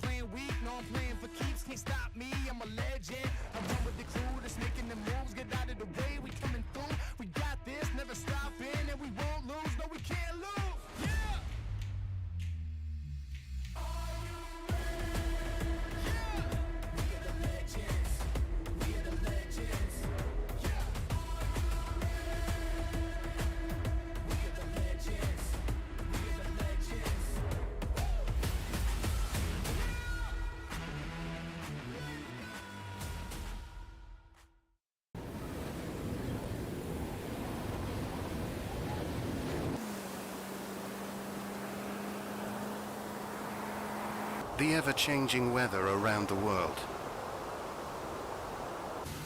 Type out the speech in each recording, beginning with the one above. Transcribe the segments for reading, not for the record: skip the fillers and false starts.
playing weak, no, I'm playing for keeps. Can't stop me, I'm a legend. I run with the crew that's making the moves. Get out of the way, we coming through. We got this, never stopping, and we won't lose. No, we can't lose. Yeah. The ever-changing weather around the world.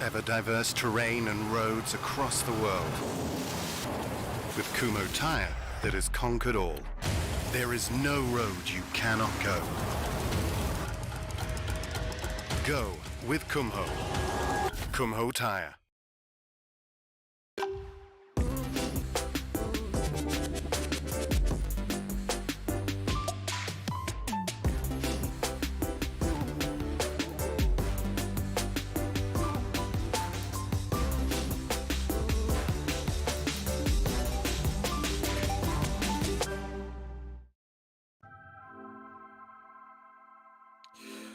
Ever-diverse terrain and roads across the world. With Kumho Tyre that has conquered all. There is no road you cannot go. Go with Kumho. Kumho Tyre.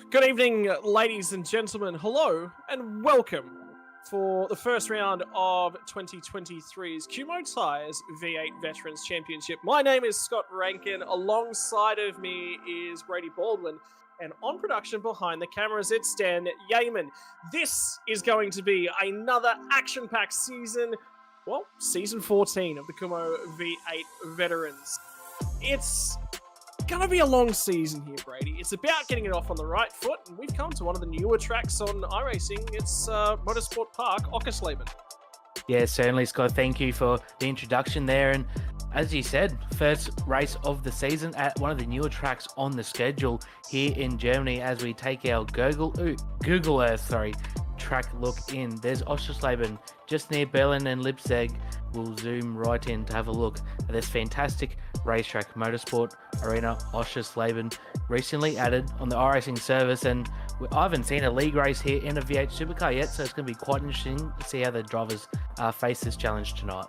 Good evening, ladies and gentlemen. Hello and welcome for the first round of 2023's Kumho Tyres V8 Veterans Championship. My name is Scott Rankin. Alongside of me is Brady Baldwin. And on production behind the cameras, it's Dan Yeaman. This is going to be another action-packed season, well, season 14 of the Kumho V8 Veterans. It's gonna be a long season here, Brady. It's about getting it off on the right foot, and we've come to one of the newer tracks on iRacing. It's Motorsport Park, Oschersleben. Yeah, certainly, Scott. Thank you for the introduction there. And as you said, first race of the season at one of the newer tracks on the schedule here in Germany as we take our Google Earth track look in. There's Oschersleben just near Berlin and Leipzig. We'll zoom right in to have a look at this fantastic racetrack, Motorsport Arena Oschersleben, recently added on the iRacing service, and I haven't seen a league race here in a V8 supercar yet, so it's going to be quite interesting to see how the drivers face this challenge tonight.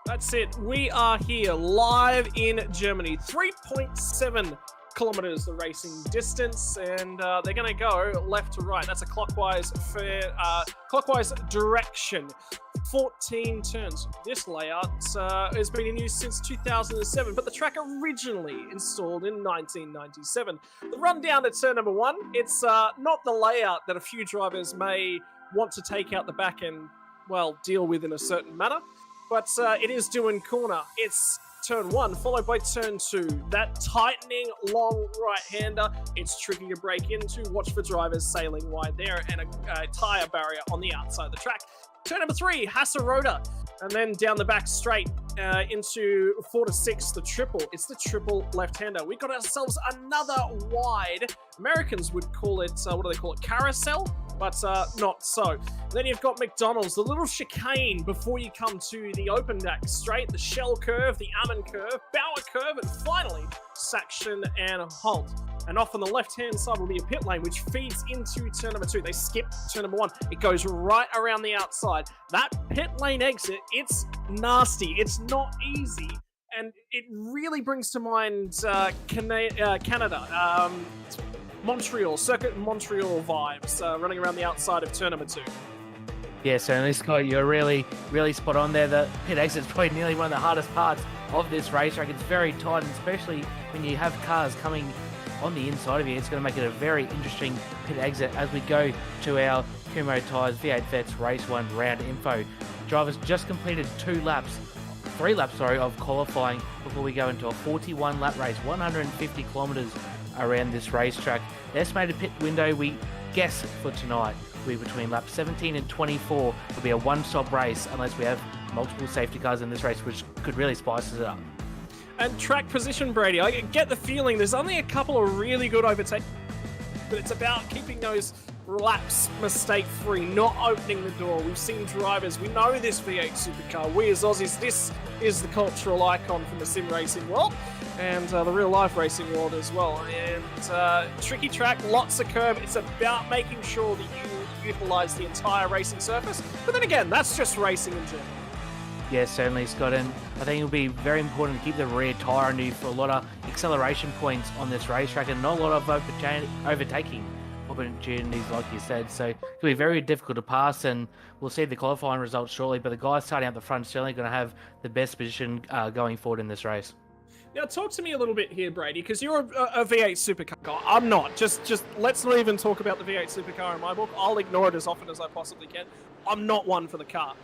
That's it. We are here live in Germany. 3.7 kilometers the racing distance, and they're going to go left to right. That's a clockwise direction. 14 turns. This layout has been in use since 2007, but the track originally installed in 1997. The rundown at turn number one, it's not the layout that a few drivers may want to take out the back and, well, deal with in a certain manner, but it is doing corner. It's turn one, followed by turn two. That tightening long right-hander, it's tricky to break into. Watch for drivers sailing wide there, and a tyre barrier on the outside of the track. Turn number three, Hasserota, and then down the back straight into 4 to 6, the triple. It's the triple left-hander. We got ourselves another wide. Americans would call it, what do they call it, carousel? But not so. Then you've got McDonald's, the little chicane before you come to the open back straight, the shell curve, the Ammon curve, Bauer curve, and finally, section and halt. And off on the left-hand side will be a pit lane, which feeds into turn number two. They skip turn number one. It goes right around the outside. That pit lane exit, it's nasty. It's not easy. And it really brings to mind Canada. Montreal, Circuit Montreal vibes running around the outside of turn number two. Yeah, certainly, Scott, you're really spot on there. The pit exit's probably nearly one of the hardest parts of this racetrack. It's very tight, and especially when you have cars coming on the inside of you, it's going to make it a very interesting pit exit as we go to our Kumho Tyres V8 Vets Race 1 round info. Drivers just completed 3 laps of qualifying before we go into a 41 lap race, 150 kilometers around this racetrack. The estimated pit window we guess for tonight will be between laps 17 and 24. It'll be a one-stop race unless we have multiple safety cars in this race, which could really spice it up. And track position, Brady, I get the feeling there's only a couple of really good overtakes, but it's about keeping those laps mistake-free, not opening the door. We've seen drivers. We know this V8 supercar. We as Aussies, this is the cultural icon from the sim racing world and the real-life racing world as well. And tricky track, lots of curb. It's about making sure that you utilize the entire racing surface. But then again, that's just racing in general. Yeah, certainly, Scott, and I think it'll be very important to keep the rear tyre under you for a lot of acceleration points on this racetrack and not a lot of overtaking opportunities, like you said. So it'll be very difficult to pass, and we'll see the qualifying results shortly. But the guys starting out the front certainly going to have the best position going forward in this race. Now, talk to me a little bit here, Brady, because you're a V8 supercar guy. I'm not. Just let's not even talk about the V8 supercar in my book. I'll ignore it as often as I possibly can. I'm not one for the car.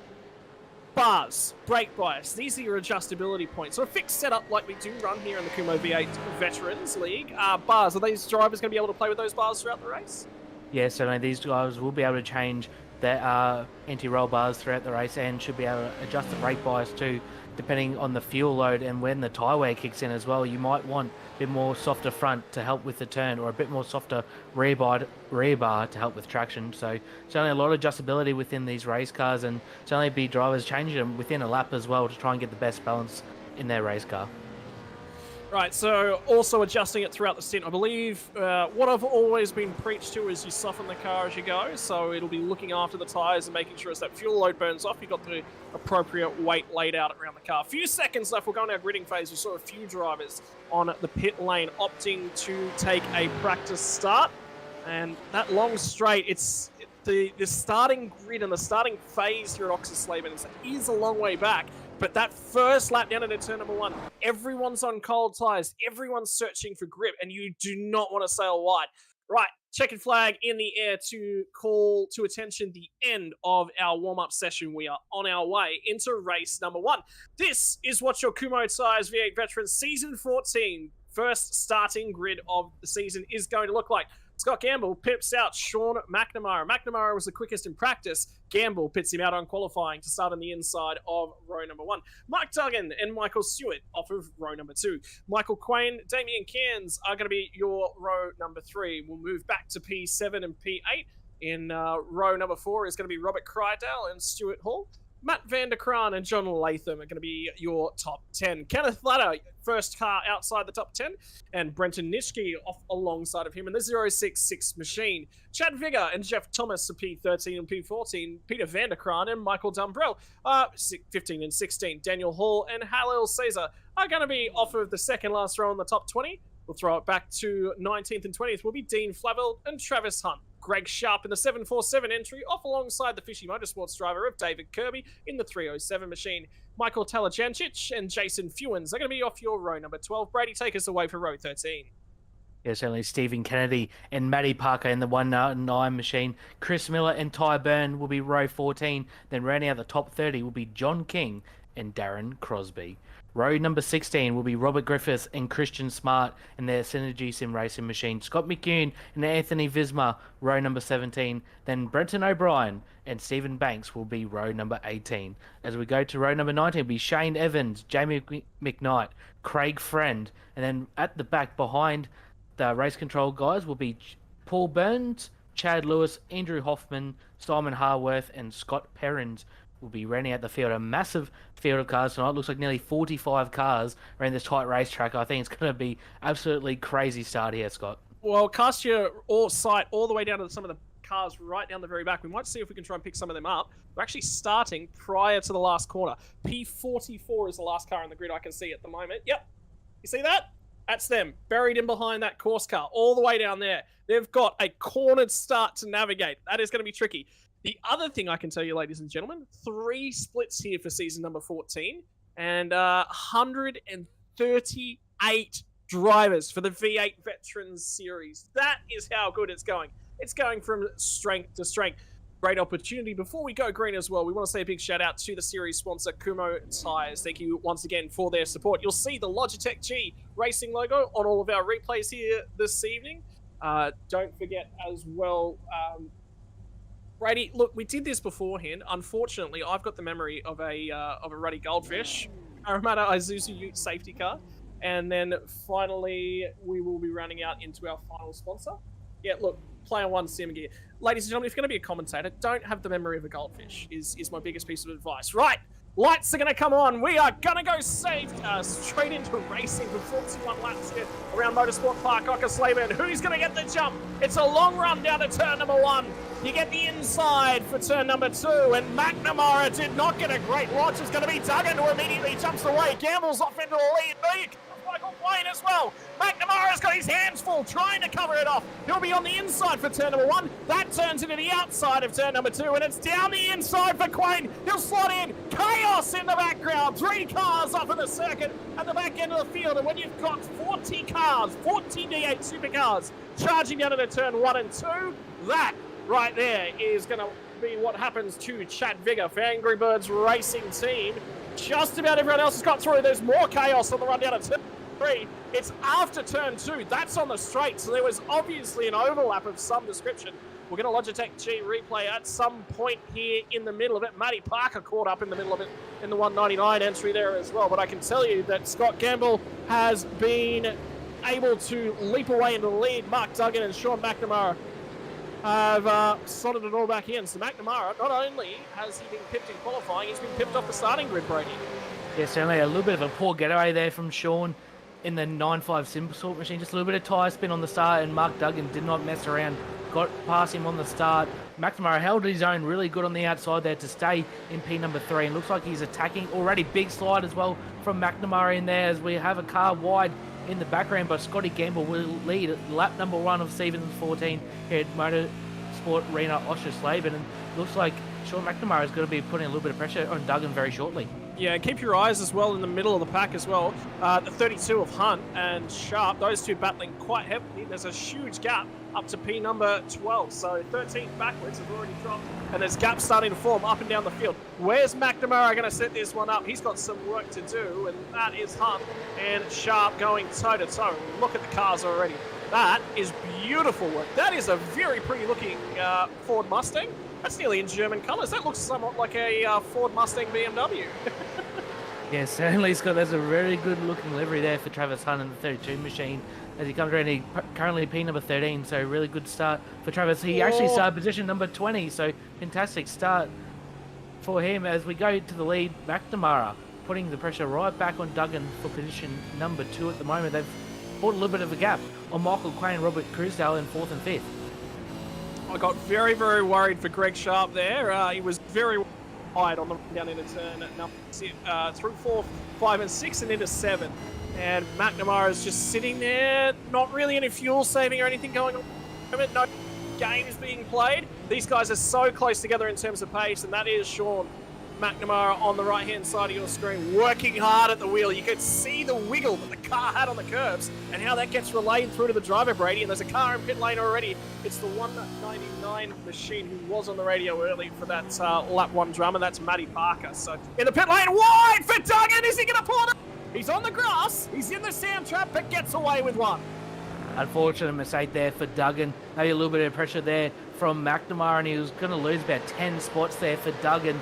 Bars, brake bias, these are your adjustability points. So a fixed setup like we do run here in the Kumho V8 Veterans League. Bars, are these drivers going to be able to play with those bars throughout the race? Yeah, certainly these guys will be able to change their anti-roll bars throughout the race and should be able to adjust the brake bias too, depending on the fuel load and when the tyre wear kicks in as well. You might want a bit more softer front to help with the turn or a bit more softer rear bar to help with traction. So certainly a lot of adjustability within these race cars, and certainly be drivers changing them within a lap as well to try and get the best balance in their race car. Right, so also adjusting it throughout the stint. I believe what I've always been preached to is you soften the car as you go, so it'll be looking after the tyres and making sure as that fuel load burns off, you've got the appropriate weight laid out around the car. A few seconds left, we'll go into our gridding phase. We saw a few drivers on the pit lane opting to take a practice start, and that long straight, it's the starting grid and the starting phase here at Oschersleben is a long way back. But that first lap down into turn number 1, everyone's on cold tyres, everyone's searching for grip, and you do not want to sail wide. Right, checkered flag in the air to call to attention the end of our warm-up session. We are on our way into race number 1. This is what your Kumho Tyres V8 Veterans Season 14 first starting grid of the season is going to look like. Scott Gamble pips out Sean McNamara. McNamara was the quickest in practice. Gamble pits him out on qualifying to start on the inside of row number 1. Mike Duggan and Michael Stewart off of row number 2. Michael Quain, Damien Cairns are going to be your row number 3. We'll move back to P7 and P8. In row number 4 is going to be Robert Crydale and Stuart Hall. Matt Van der Kraan and John Latham are going to be your top 10. Kenneth Ladder, first car outside the top 10. And Brenton Nitschke off alongside of him in the 066 machine. Chad Vigor and Jeff Thomas are P13 and P14. Peter Van der Kraan and Michael Dumbrell are 15 and 16. Daniel Hall and Halil Caesar are going to be off of the second last row in the top 20. We'll throw it back to 19th and 20th. Will be Dean Flavel and Travis Hunt. Greg Sharp in the 747 entry, off alongside the Fishy Motorsports driver of David Kirby in the 307 machine. Michael Talajancic and Jason Fewens are going to be off your row number 12. Brady, take us away for row 13. Yeah, certainly Stephen Kennedy and Matty Parker in the 109 machine. Chris Miller and Ty Byrne will be row 14. Then rounding out the top 30 will be John King and Darren Crosby. Row number 16 will be Robert Griffiths and Christian Smart in their Synergy Sim Racing machine. Scott McCune and Anthony Visma, row number 17. Then Brenton O'Brien and Stephen Banks will be row number 18. As we go to row number 19, will be Shane Evans, Jamie McKnight, Craig Friend. And then at the back behind the race control guys will be Paul Burns, Chad Lewis, Andrew Hoffman, Simon Harworth, and Scott Perrins will be rounding out the field. A massive field of cars tonight. Looks like nearly 45 cars around this tight racetrack. I think it's going to be absolutely crazy start here, Scott. Well, cast your sight all the way down to some of the cars right down the very back. We might see if we can try and pick some of them up. We're actually starting prior to the last corner. P44 is the last car on the grid I can see at the moment. Yep. You see that? That's them, buried in behind that course car, all the way down there. They've got a cornered start to navigate. That is going to be tricky. The other thing I can tell you, ladies and gentlemen, 3 splits here for season number 14 and 138 drivers for the V8 Veterans Series. That is how good it's going. It's going from strength to strength. Great opportunity. Before we go green as well, we want to say a big shout out to the series sponsor, Kumho Tyres. Thank you once again for their support. You'll see the Logitech G Racing logo on all of our replays here this evening. Don't forget as well, Brady, look, we did this beforehand. Unfortunately, I've got the memory of a ruddy goldfish, Parramatta Isuzu Ute safety car. And then finally, we will be rounding out into our final sponsor. Yeah, look, Player One sim gear. Ladies and gentlemen, if you're going to be a commentator, don't have the memory of a goldfish, is my biggest piece of advice. Right, lights are going to come on. We are going to go straight into racing for 41 laps here around Motorsport Park, Oschersleben. Who's going to get the jump? It's a long run down to turn number 1. You get the inside for turn number 2, and McNamara did not get a great launch. It's going to be Duggan who immediately jumps away. Gamble's off into the lead. Michael Wayne as well. McNamara's got his hands full trying to cover it off. He'll be on the inside for turn number 1. That turns into the outside of turn number 2, and it's down the inside for Quain. He'll slot in. Chaos in the background. 3 cars off in the circuit at the back end of the field. And when you've got 40 cars, 40 D8 supercars charging down into turn 1 and 2, that right there is going to be what happens to Chad Vigor for Angry Birds Racing Team. Just about everyone else has got through. There's more chaos on the run down to turn 3. It's after turn 2. That's on the straight, so there was obviously an overlap of some description. We're going to Logitech G replay at some point here in the middle of it. Matty Parker caught up in the middle of it in the 199 entry there as well. But I can tell you that Scott Gamble has been able to leap away into the lead. Mark Duggan and Sean McNamara have slotted it all back in. So McNamara, not only has he been pipped in qualifying, he's been pipped off the starting grid, Brady. Yeah, certainly a little bit of a poor getaway there from Sean in the 9.5 simple machine. Just a little bit of tyre spin on the start, and Mark Duggan did not mess around. Got past him on the start. McNamara held his own really good on the outside there to stay in P number 3, and looks like he's attacking. Already big slide as well from McNamara in there as we have a car wide in the background, but Scotty Gamble will lead at lap number 1 of season 14 here at Motorsport Arena Oschersleben, and looks like Sean McNamara is going to be putting a little bit of pressure on Duggan very shortly. Yeah, and keep your eyes as well in the middle of the pack as well. The 32 of Hunt and Sharp, those two battling quite heavily. There's a huge gap up to P number 12, so 13 backwards have already dropped, and there's gaps starting to form up and down the field. Where's McNamara going to set this one up? He's got some work to do, and that is Hunt and Sharp going toe-to-toe. Look at the cars already. That is beautiful work. That is a very pretty-looking Ford Mustang. That's nearly in German colours. That looks somewhat like a Ford Mustang BMW. Yeah, certainly, Scott. There's a very good-looking livery there for Travis Hunt in the 32 machine. As he comes around, he currently P number 13, so really good start for Travis. He actually started position number 20, so fantastic start for him. As we go to the lead, McNamara putting the pressure right back on Duggan for position number 2 at the moment. They've brought a little bit of a gap on Michael Quain and Robert Cruisdale in 4th and 5th. I got very, very worried for Greg Sharp there. He was very wide on the down into turn through 4, 5, and 6 and into 7. And McNamara is just sitting there, not really any fuel saving or anything going on. No games being played. These guys are so close together in terms of pace, and that is Sean McNamara on the right-hand side of your screen, working hard at the wheel. You could see the wiggle that the car had on the curbs and how that gets relayed through to the driver, Brady. And there's a car in pit lane already. It's the 199 machine who was on the radio early for that lap 1 drama. That's Matty Parker. So in the pit lane, wide for Duggan. Is he going to pull it up? He's on the grass. He's in the sand trap, but gets away with one. Unfortunate mistake there for Duggan. Maybe a little bit of pressure there from McNamara, and he was going to lose about 10 spots there for Duggan.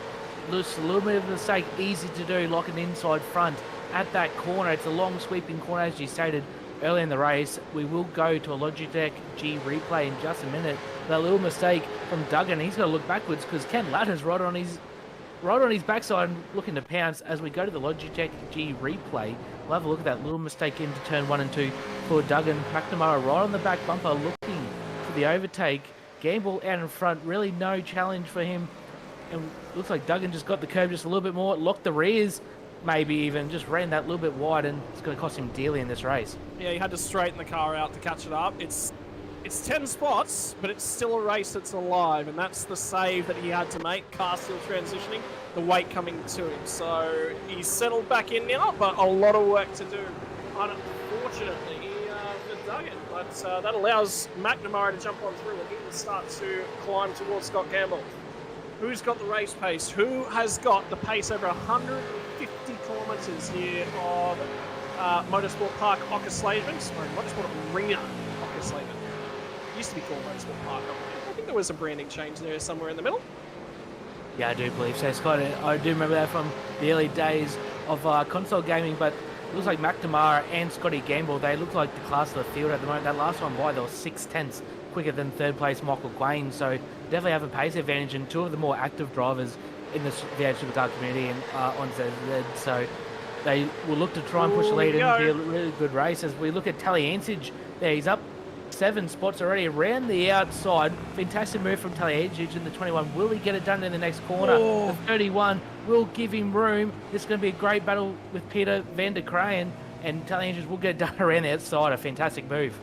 Just a little bit of a mistake, easy to do, like an inside front at that corner. It's a long sweeping corner, as you stated early in the race. We will go to a Logitech G replay in just a minute. That little mistake from Duggan, he's got to look backwards because Ken Latter's right on his backside looking to pounce. As we go to the Logitech G replay, we'll have a look at that little mistake into turn 1 and 2 for Duggan. McNamara right on the back bumper looking for the overtake. Gamble out in front, really no challenge for him. And looks like Duggan just got the curb just a little bit more, locked the rears, maybe even just ran that little bit wide, and it's going to cost him dearly in this race. Yeah, he had to straighten the car out to catch it up. It's 10 spots, but it's still a race that's alive, and that's the save that he had to make. Car still transitioning, the weight coming to him. So he's settled back in now, but a lot of work to do, unfortunately, for Duggan. But that allows McNamara to jump on through, and he will start to climb towards Scott Gamble. Who's got the race pace? Who has got the pace over 150 kilometres here on Motorsport Park, Oschersleben? Sorry, Motorsport Arena, Oschersleben. It used to be called Motorsport Park. I think there was a branding change there somewhere in the middle. Yeah, I do believe so, Scott. I do remember that from the early days of console gaming, but it looks like McNamara and Scotty Gamble, they look like the class of the field at the moment. That last one by, there was 6/10 quicker than third place Michael Quain, so definitely have a pace advantage and two of the more active drivers in the V8 Supercar community and on ZZ. So they will look to try and push the lead and be a really good race. As we look at Talliansage there, he's up 7 spots already around the outside. Fantastic move from Talliansage in the 21. Will he get it done in the next corner? The 31 will give him room. This is going to be a great battle with Peter van der Kraaijen, and Talliansage will get it done around the outside. A fantastic move.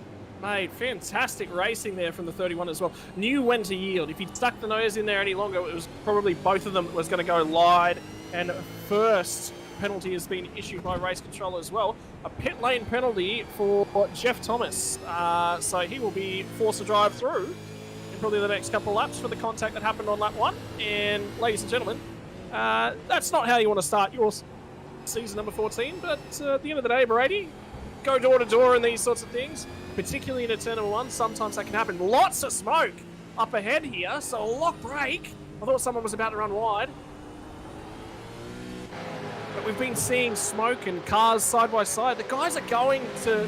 Mate, fantastic racing there from the 31 as well. Knew when to yield. If he'd stuck the nose in there any longer, it was probably both of them that was going to go wide. And first penalty has been issued by race control as well. A pit lane penalty for Jeff Thomas. So he will be forced to drive through in probably the next couple of laps for the contact that happened on lap 1. And ladies and gentlemen, that's not how you want to start your season number 14. But at the end of the day, Brady, go door to door in these sorts of things, particularly in a turn number 1. Sometimes that can happen. Lots of smoke up ahead here, so a lock brake. I thought someone was about to run wide. But we've been seeing smoke and cars side by side. The guys are going to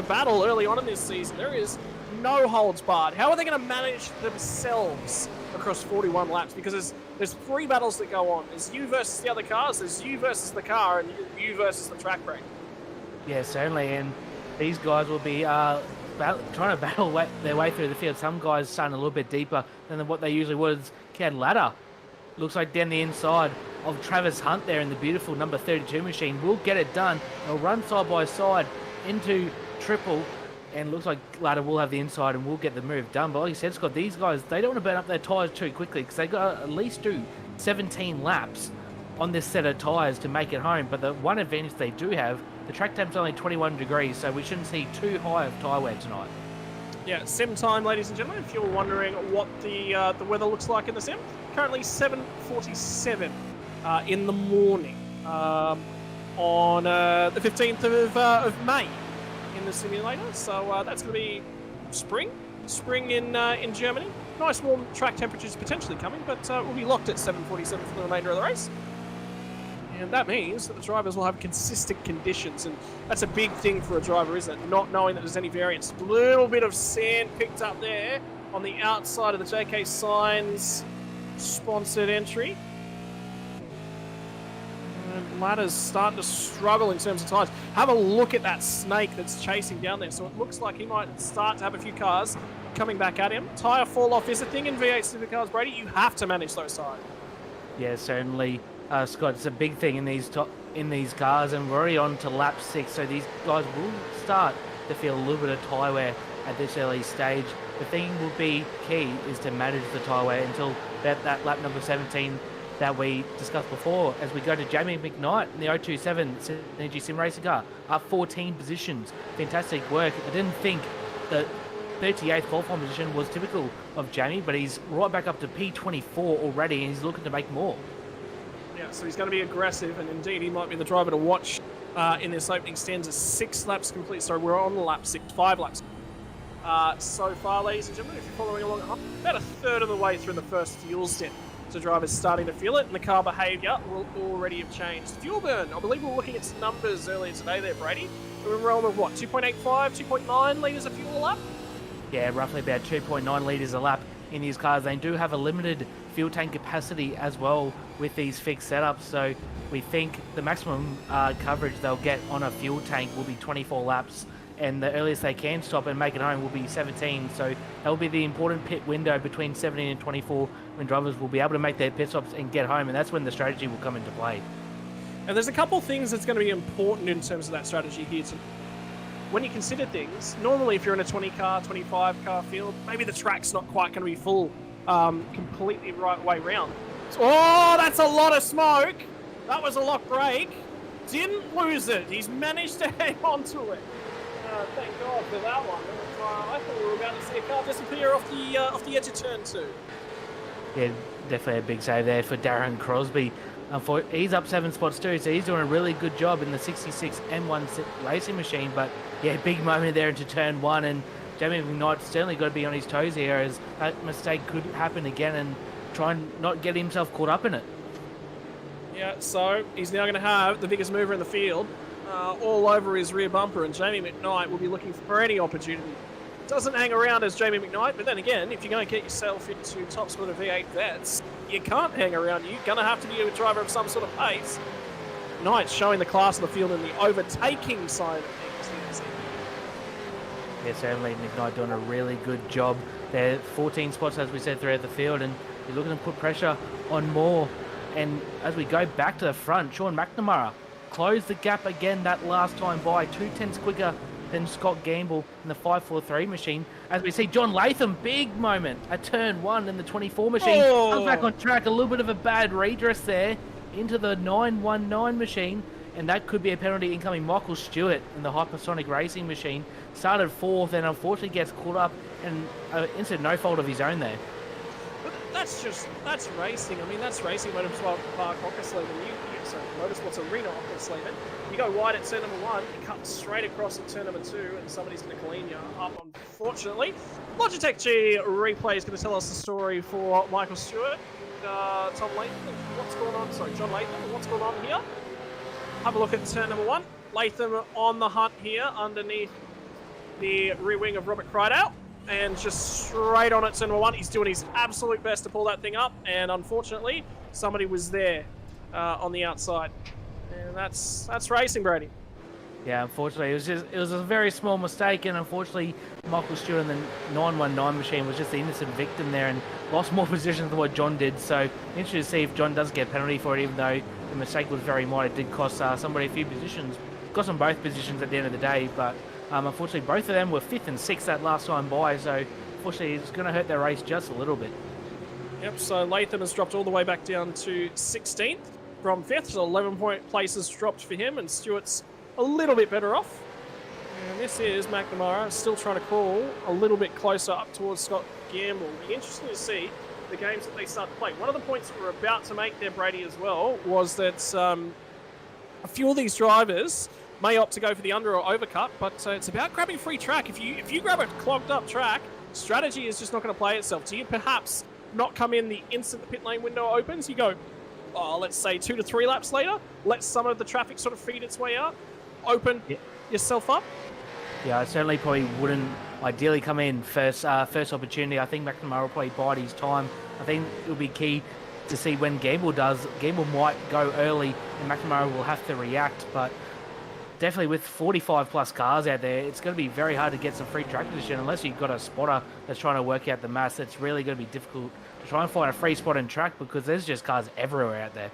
battle early on in this season. There is no holds barred. How are they going to manage themselves across 41 laps? Because there's 3 battles that go on. There's you versus the other cars, there's you versus the car, and you versus the track brake. Yeah, certainly, and these guys will be trying to battle their way through the field. Some guys starting a little bit deeper than what they usually would. Cad Ladder looks like down the inside of Travis Hunt there in the beautiful number 32 machine. Will get it done. They'll run side by side into triple, and looks like Ladder will have the inside and will get the move done. But like you said, Scott, these guys, they don't want to burn up their tyres too quickly because they got to at least do 17 laps on this set of tyres to make it home. But the one advantage they do have, the track temp's only 21 degrees, so we shouldn't see too high of tyre wear tonight. Yeah, sim time, ladies and gentlemen, if you're wondering what the weather looks like in the sim. Currently 7:47 in the morning on the 15th of May in the simulator. So that's going to be spring in Germany. Nice warm track temperatures potentially coming, but we'll be locked at 7:47 for the remainder of the race. And that means that the drivers will have consistent conditions, and that's a big thing for a driver, isn't it? Not knowing that there's any variance. A little bit of sand picked up there on the outside of the JK Signs sponsored entry. And Ladder's starting to struggle in terms of tyres. Have a look at that snake that's chasing down there. So it looks like he might start to have a few cars coming back at him. Tyre fall off is a thing in V8 Supercars, Brady. You have to manage those tyres. Yeah, certainly. Scott, it's a big thing in these cars, and we're already on to lap 6, so these guys will start to feel a little bit of tyre wear at this early stage. The thing will be key is to manage the tyre wear until that lap number 17 that we discussed before, as we go to Jamie McKnight in the 027 Synergy Sim Racing car, up 14 positions. Fantastic work. I didn't think the 38th qualifying position was typical of Jamie, but he's right back up to P24 already, and he's looking to make more. Yeah, so he's going to be aggressive, and indeed he might be the driver to watch in this opening stanza. 6 laps complete. So we're on lap 6, 5 laps. So far, ladies and gentlemen, if you're following along, about a third of the way through the first fuel stint. So drivers starting to feel it, and the car behaviour will already have changed. Fuel burn, I believe we were looking at some numbers earlier today there, Brady. We're in the realm of what, 2.85, 2.9 litres of fuel a lap? Yeah, roughly about 2.9 litres a lap in these cars. They do have a limited fuel tank capacity as well with these fixed setups, so we think the maximum coverage they'll get on a fuel tank will be 24 laps, and the earliest they can stop and make it home will be 17. So that will be the important pit window between 17 and 24 when drivers will be able to make their pit stops and get home, and that's when the strategy will come into play. And there's a couple things that's going to be important in terms of that strategy here. When you consider things, normally if you're in a 20 car, 25 car field, maybe the track's not quite going to be full completely right way round. Oh, that's a lot of smoke. That was a lock brake. Didn't lose it. He's managed to hang on to it. Thank God for that one. I thought we were about to see a car disappear off the edge of turn 2. Yeah, definitely a big save there for Darren Crosby. He's up 7 spots too, so he's doing a really good job in the 66 M1 racing machine. But yeah, big moment there into turn 1, and Jamie McKnight's certainly got to be on his toes here, as that mistake could happen again, and try and not get himself caught up in it. Yeah, so he's now going to have the biggest mover in the field all over his rear bumper, and Jamie McKnight will be looking for any opportunity doesn't hang around as Jamie McKnight, but then again, if you're going to get yourself into top split of V8 Vets, you can't hang around. You're going to have to be a driver of some sort of pace. Knight's showing the class of the field in the overtaking side of things. Yeah, certainly McKnight doing a really good job. There 14 spots, as we said, throughout the field, and he's looking to put pressure on Moore. And as we go back to the front, Sean McNamara closed the gap again that last time by 2/10 quicker than Scott Gamble in the 543 machine. As we see John Latham, big moment at turn 1 in the 24 machine. Comes back on track, a little bit of a bad redress there into the 919 machine, and that could be a penalty incoming. Michael Stewart in the Hypersonic Racing machine started 4th and unfortunately gets caught up and into no fault of his own there. But that's racing. I mean, that's racing Motorsport Park, Oschersleben. Motorsports Arena, Oschersleben. You go wide at turn number 1, you cut straight across at turn number 2, and somebody's going to clean you up, unfortunately. Logitech G replay is going to tell us the story for Michael Stewart. Tom Latham, what's going on? Sorry, John Latham, what's going on here? Have a look at turn number 1. Latham on the hunt here underneath the rear wing of Robert Crydale. And just straight on at turn number 1. He's doing his absolute best to pull that thing up. And unfortunately, somebody was there on the outside. And that's racing, Brady. Yeah, unfortunately, it was a very small mistake, and unfortunately, Michael Stewart in the 919 machine was just the innocent victim there and lost more positions than what John did. So, interesting to see if John does get a penalty for it, even though the mistake was very minor. It did cost somebody a few positions. Cost them both positions at the end of the day, but unfortunately, both of them were 5th and 6th that last time by. So, unfortunately, it's going to hurt their race just a little bit. Yep. So Latham has dropped all the way back down to 16th from 5th. So 11-point places dropped for him, and Stewart's a little bit better off. And this is McNamara still trying to crawl a little bit closer up towards Scott Gamble. It'll be interesting to see the games that they start to play. One of the points that we're about to make there, Brady, as well, was that a few of these drivers may opt to go for the under or overcut, but it's about grabbing free track. If you grab a clogged up track, strategy is just not going to play itself. Do you perhaps not come in the instant the pit lane window opens? You go, let's say 2 to 3 laps later, let some of the traffic sort of feed its way out, open yourself up. Yeah, I certainly probably wouldn't ideally come in first opportunity. I think McNamara will probably bide his time. I think it will be key to see when Gamble does. Gamble might go early and McNamara will have to react, but definitely with 45 plus cars out there, it's going to be very hard to get some free track position unless you've got a spotter that's trying to work out the mass. It's really going to be difficult to try and find a free spot in track because there's just cars everywhere out there.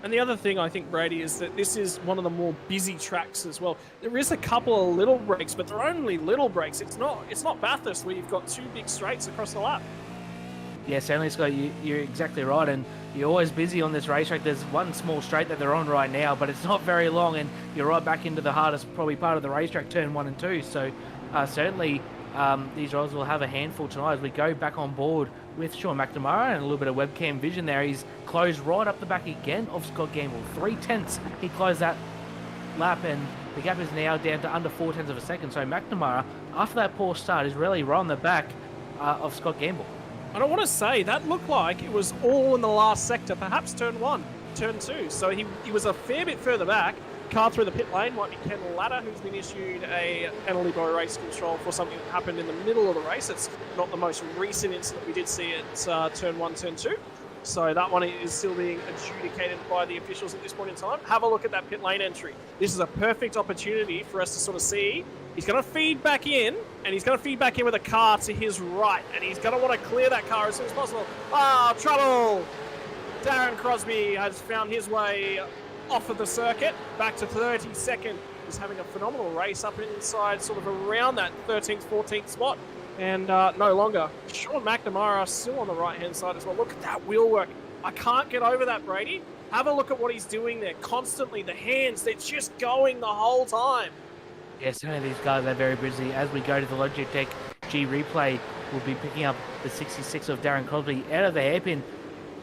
And the other thing I think, Brady, is that this is one of the more busy tracks as well. There is a couple of little breaks, but they're only little breaks. It's not Bathurst where you've got 2 big straights across the lap. Yeah, certainly, Scott, you're exactly right, and you're always busy on this racetrack. There's one small straight that they're on right now, but it's not very long, and you're right back into the hardest probably part of the racetrack, turn 1 and 2. So certainly these drivers will have a handful tonight as we go back on board with Sean McNamara and a little bit of webcam vision there. He's closed right up the back again of Scott Gamble. 3/10 he closed that lap, and the gap is now down to under 4/10 of a second. So McNamara, after that poor start, is really right on the back of Scott Gamble. I don't want to say, that looked like it was all in the last sector, perhaps turn 1, turn 2. So he was a fair bit further back. Car through the pit lane might be Ken Latta, who's been issued a penalty by race control for something that happened in the middle of the race. It's not the most recent incident we did see at turn 1, turn 2. So that one is still being adjudicated by the officials at this point in time. Have a look at that pit lane entry. This is a perfect opportunity for us to sort of see. He's going to feed back in, and he's going to feed back in with a car to his right, and he's going to want to clear that car as soon as possible. Trouble! Darren Crosby has found his way off of the circuit, back to 32nd. He's having a phenomenal race up inside, sort of around that 13th, 14th spot, and no longer. Sean McNamara still on the right-hand side as well. Look at that wheel work. I can't get over that, Brady. Have a look at what he's doing there. Constantly, the hands, they're just going the whole time. Yeah, certainly these guys are very busy. As we go to the Logitech G replay, we'll be picking up the 66 of Darren Crosby out of the hairpin.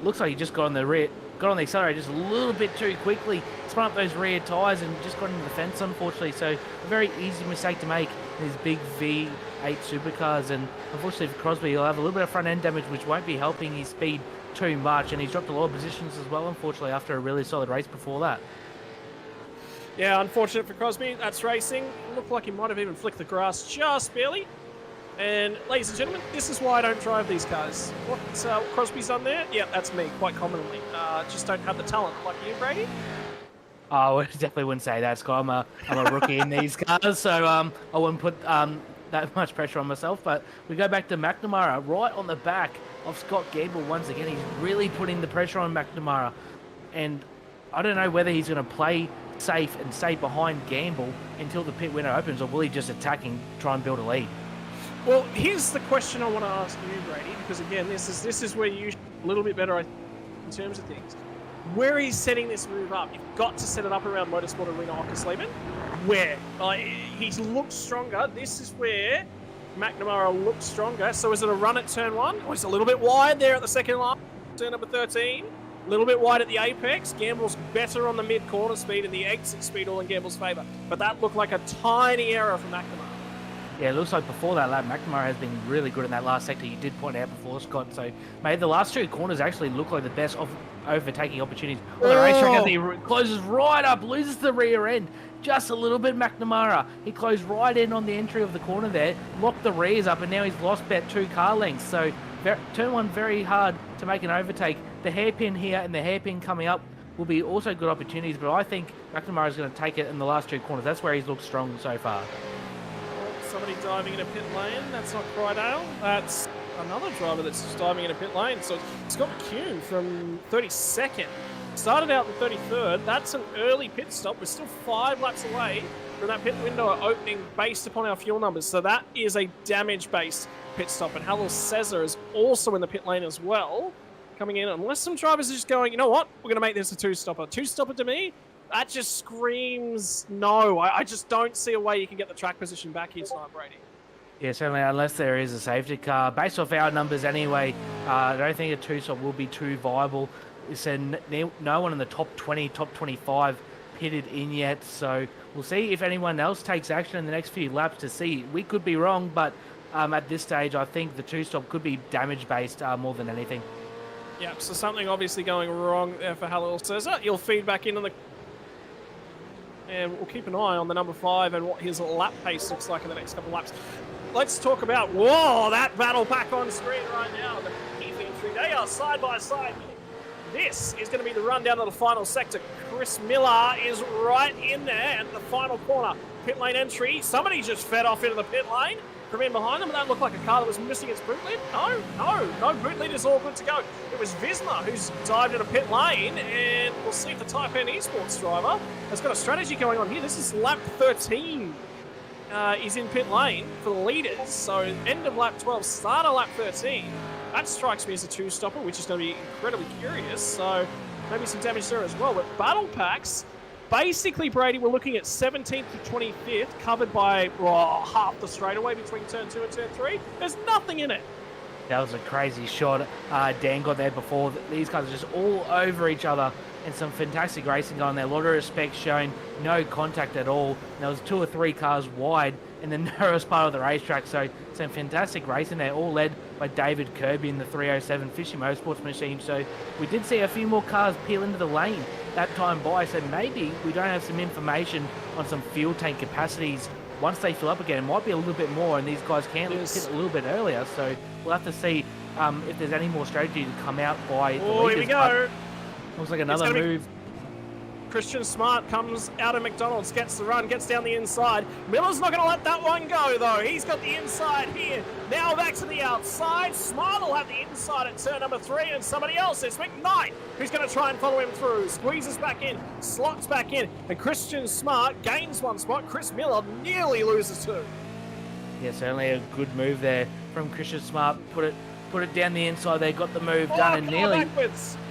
Looks like he just got on the accelerator just a little bit too quickly. Spun up those rear tyres and just got into the fence, unfortunately. So a very easy mistake to make in these big V8 supercars. And unfortunately for Crosby, he'll have a little bit of front end damage, which won't be helping his speed too much. And he's dropped a lot of positions as well, unfortunately, after a really solid race before that. Yeah, unfortunate for Crosby. That's racing. Looked like he might have even flicked the grass just barely. And ladies and gentlemen, this is why I don't drive these cars. What Crosby's done there? Yeah, that's me, quite commonly. Just don't have the talent like you, Brady. Oh, I definitely wouldn't say that, Scott. I'm a rookie in these cars, so I wouldn't put that much pressure on myself. But we go back to McNamara, right on the back of Scott Gamble once again. He's really putting the pressure on McNamara. And I don't know whether he's going to play safe and stay behind Gamble until the pit window opens, or will he just attack and try and build a lead? Well, here's the question I want to ask you, Brady, because again, this is where you're a little bit better in terms of things. Where he's setting this move up, you've got to set it up around Motorsport Arena Oschersleben. Where? He's looked stronger. This is where McNamara looks stronger. So is it a run at turn 1? Oh, he's a little bit wide there at the second line. Turn number 13. A little bit wide at the apex. Gamble's better on the mid-corner speed and the exit speed all in Gamble's favour. But that looked like a tiny error from McNamara. Yeah, it looks like before that lap, McNamara has been really good in that last sector. You did point out before, Scott. So, mate, the last 2 corners actually look like the best of overtaking opportunities. On the racetrack, as he closes right up, loses the rear end. Just a little bit, McNamara. He closed right in on the entry of the corner there, locked the rears up, and now he's lost about 2 car lengths. So, turn 1 very hard to make an overtake. The hairpin here and the hairpin coming up will be also good opportunities, but I think McNamara is going to take it in the last 2 corners. That's where he's looked strong so far. Somebody diving in a pit lane. That's not Crydale. That's another driver that's just diving in a pit lane. So Scott McCune from 32nd. Started out in 33rd. That's an early pit stop. We're still 5 laps away from that pit window opening based upon our fuel numbers. So that is a damage-based pit stop. And Halil Cesar is also in the pit lane as well. Coming in, unless some drivers are just going, you know what? We're going to make this a 2-stopper. 2-stopper to me? That just screams no. I just don't see a way you can get the track position back here tonight, Brady. Yeah, certainly, unless there is a safety car. Based off our numbers anyway, I don't think a 2-stop will be too viable. So no one in the top 20, top 25 pitted in yet. So we'll see if anyone else takes action in the next few laps to see. We could be wrong, but at this stage, I think the 2-stop could be damage-based more than anything. Yeah, so something obviously going wrong there for Halil Cesar. He'll feed back in on the... And we'll keep an eye on the number 5 and what his lap pace looks like in the next couple of laps. Let's talk about, whoa, that battle pack on screen right now. The infantry, they are side by side. This is going to be the rundown of the final sector. Chris Miller is right in there at the final corner. Pit lane entry. Somebody just fed off into the pit lane from in behind them, and that looked like a car that was missing its boot lid. No boot lid is all good to go. It was Visma who's dived into pit lane, and we'll see if the Taipan Esports driver has got a strategy going on here. This is lap 13. Is in pit lane for the leaders, so end of lap 12, start of lap 13. That strikes me as a 2-stopper, which is going to be incredibly curious, so maybe some damage there as well. But battle packs, basically, Brady, we're looking at 17th to 25th, covered by half the straightaway between turn 2 and turn 3. There's nothing in it. That was a crazy shot. Dan got there before. These guys are just all over each other, and some fantastic racing going there. A lot of respect shown, no contact at all. There was 2 or 3 cars wide in the narrowest part of the racetrack, so some fantastic racing there, all led by David Kirby in the 307 Fishy Motorsports machine. So we did see a few more cars peel into the lane that time by, so maybe we don't have some information on some fuel tank capacities. Once they fill up again, it might be a little bit more, and these guys can hit a little bit earlier, so we'll have to see if there's any more strategy to come out by the leaders. Here we go. Looks like another move. Christian Smart comes out of McDonald's, gets the run, gets down the inside. Miller's not going to let that one go, though. He's got the inside here. Now back to the outside. Smart will have the inside at turn number 3, and somebody else. It's McKnight who's going to try and follow him through. Squeezes back in, slots back in, and Christian Smart gains 1 spot. Chris Miller nearly loses 2. Yeah, certainly a good move there from Christian Smart. Put it down the inside there, got the move done, and nearly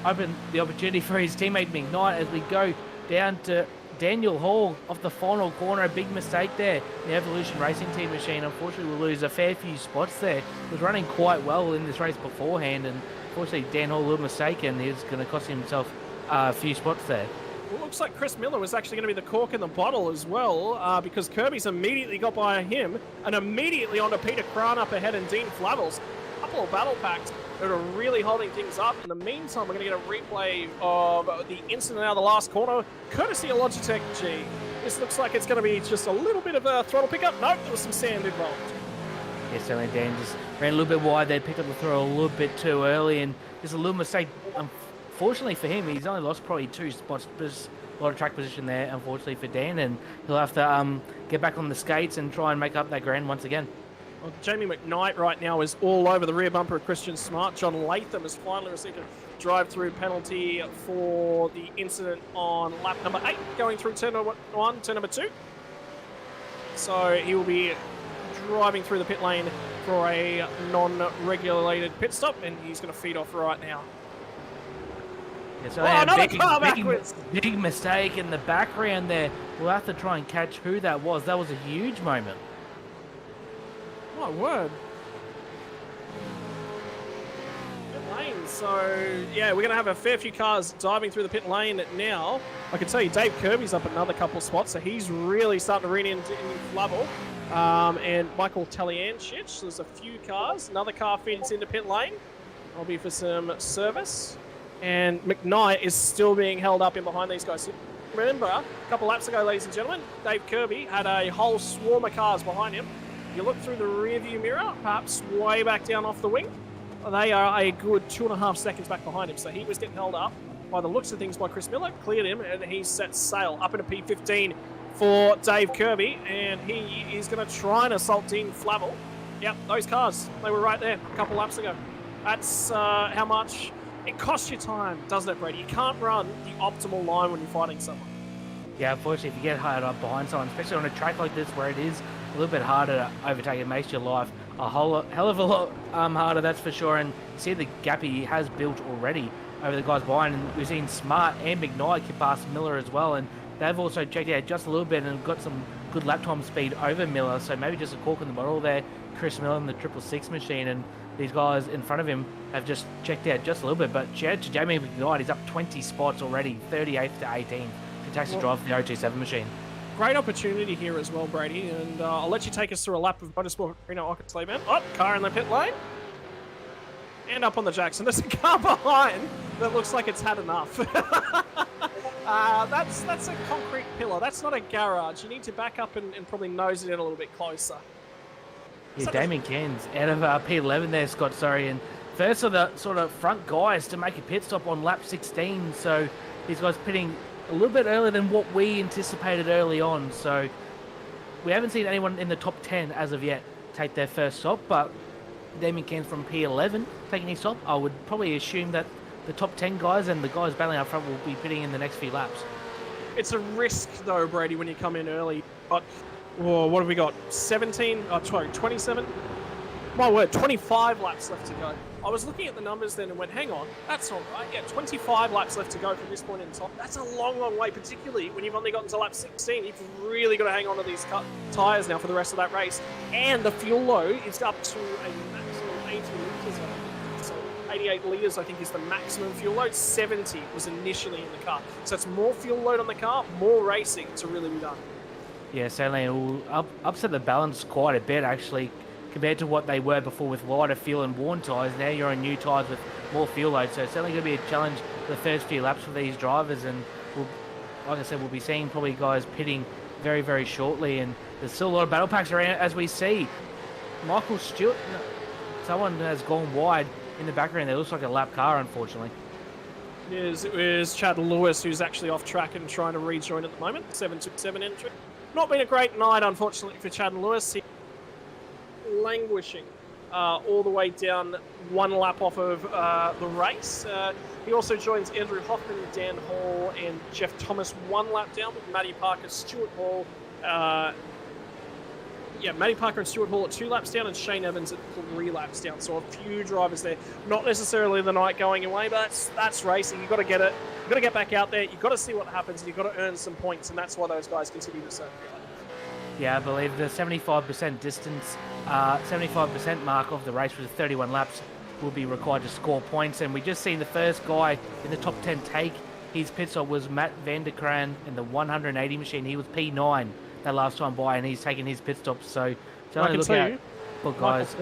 opened the opportunity for his teammate McKnight as we go down to Daniel Hall off the final corner. A big mistake there. The Evolution Racing Team machine, unfortunately, will lose a fair few spots there. He was running quite well in this race beforehand, and unfortunately, Dan Hall, a little mistake, and he's going to cost himself a few spots there. Well, looks like Chris Miller was actually going to be the cork in the bottle as well, because Kirby's immediately got by him, and immediately onto Peter Cran up ahead and Dean Flavels. A couple of battle packs that are really holding things up. In the meantime, we're going to get a replay of the incident out of the last corner, courtesy of Logitech G. This looks like it's going to be just a little bit of a throttle pickup. Nope, there was some sand involved. Yeah, certainly Dan just ran a little bit wide there, picked up the throw a little bit too early, and just a little mistake. Unfortunately for him, he's only lost probably 2 spots. There's a lot of track position there, unfortunately for Dan, and he'll have to get back on the skates and try and make up that ground once again. Well, Jamie McKnight right now is all over the rear bumper of Christian Smart. John Latham has finally received a drive-through penalty for the incident on lap number 8, going through turn number 1, turn number 2. So he will be driving through the pit lane for a non-regulated pit stop, and he's going to feed off right now. Yeah, so another car backwards! Big mistake in the background there. We'll have to try and catch who that was. That was a huge moment. My word. Pit lane. So, yeah, we're going to have a fair few cars diving through the pit lane now. I can tell you Dave Kirby's up another couple spots, so he's really starting to rein in Flavel. And Michael Talianchich, there's a few cars. Another car feeds into pit lane. I'll be for some service. And McKnight is still being held up in behind these guys. Remember, a couple laps ago, ladies and gentlemen, Dave Kirby had a whole swarm of cars behind him. You look through the rear view mirror, perhaps way back down off the wing. They are a good 2.5 seconds back behind him. So he was getting held up by the looks of things by Chris Miller, cleared him, and he set sail up into P15 for Dave Kirby. And he is going to try and assault Dean Flavel. Yep, those cars, they were right there a couple laps ago. That's how much it costs you time, doesn't it, Brady? You can't run the optimal line when you're fighting someone. Yeah, unfortunately, if you get hard up behind someone, especially on a track like this where it is a little bit harder to overtake, it makes your life a hell of a lot harder, that's for sure. And see the gap he has built already over the guys behind. And we've seen Smart and McKnight get past Miller as well. And they've also checked out just a little bit and got some good lap time speed over Miller. So maybe just a cork in the bottle there. Chris Miller in the 666 machine. And these guys in front of him have just checked out just a little bit. But shout out to Jamie McKnight, he's up 20 spots already, 38th to 18. Fantastic drive for the 027 machine. Great opportunity here as well, Brady, and I'll let you take us through a lap of Motorsport Reno Oschersleben. Oh, car in the pit lane. And up on the Jackson. There's a car behind that looks like it's had enough. That's a concrete pillar. That's not a garage. You need to back up and probably nose it in a little bit closer. Yeah, Damien Cairns out of P11 there, Scott, sorry. And first of the sort of front guys to make a pit stop on lap 16. So these guys pitting a little bit earlier than what we anticipated early on. So we haven't seen anyone in the top 10 as of yet take their first stop, but Damien Cairns from P11 taking his stop. I would probably assume that the top 10 guys and the guys battling up front will be pitting in the next few laps. It's a risk, though, Brady, when you come in early. But, what have we got? 27? My word, 25 laps left to go. I was looking at the numbers then and went, hang on, that's not right. Yeah, 25 laps left to go from this point in time. That's a long, long way, particularly when you've only gotten to lap 16. You've really got to hang on to these tyres now for the rest of that race. And the fuel load is up to a maximum 80 litres. So 88 litres, I think, is the maximum fuel load. 70 was initially in the car. So it's more fuel load on the car, more racing to really be done. Yeah, certainly it will upset the balance quite a bit, actually, compared to what they were before with lighter fuel and worn tyres. Now you're on new tyres with more fuel load, so it's certainly going to be a challenge for the first few laps for these drivers. And like I said, we'll be seeing probably guys pitting very, very shortly. And there's still a lot of battle packs around, as we see. Michael Stewart, someone has gone wide in the background. It looks like a lap car, unfortunately. It was Chad Lewis who's actually off track and trying to rejoin at the moment. 727 entry. Not been a great night, unfortunately, for Chad Lewis. Languishing all the way down one lap off of the race. He also joins Andrew Hoffman, Dan Hall, and Jeff Thomas one lap down with Matty Parker, Stuart Hall. Matty Parker and Stuart Hall at 2 laps down, and Shane Evans at 3 laps down. So a few drivers there. Not necessarily the night going away, but that's racing. You've got to get it. You've got to get back out there. You've got to see what happens, and you've got to earn some points, and that's why those guys continue to serve. Yeah, I believe the 75% distance, 75% mark of the race, which is 31 laps, will be required to score points. And we just seen the first guy in the top 10 take his pit stop was Matt Vanderkraan in the 180 machine. He was P9 that last time by, and he's taking his pit stop. So only look out for guys.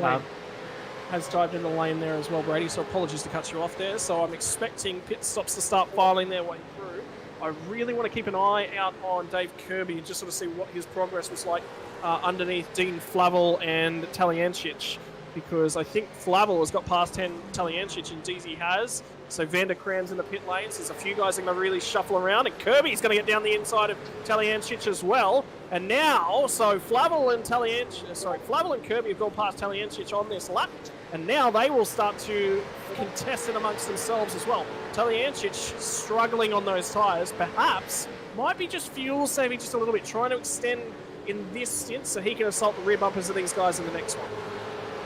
Has dived in the lane there as well, Brady. So apologies to cut you off there. So I'm expecting pit stops to start filing their way through. I really want to keep an eye out on Dave Kirby and just sort of see what his progress was like underneath Dean Flavel and Talyancic, because I think Flavel has got past 10 Talyancic and DZ has. So Vander Kran's in the pit lanes. There's a few guys that are going to really shuffle around, and Kirby's going to get down the inside of Talyancic as well. And now, so Flavel and Kirby have gone past Talyancic on this lap, and now they will start to contest it amongst themselves as well. Talyancic struggling on those tyres, perhaps might be just fuel saving just a little bit, trying to extend in this stint so he can assault the rear bumpers of these guys in the next one.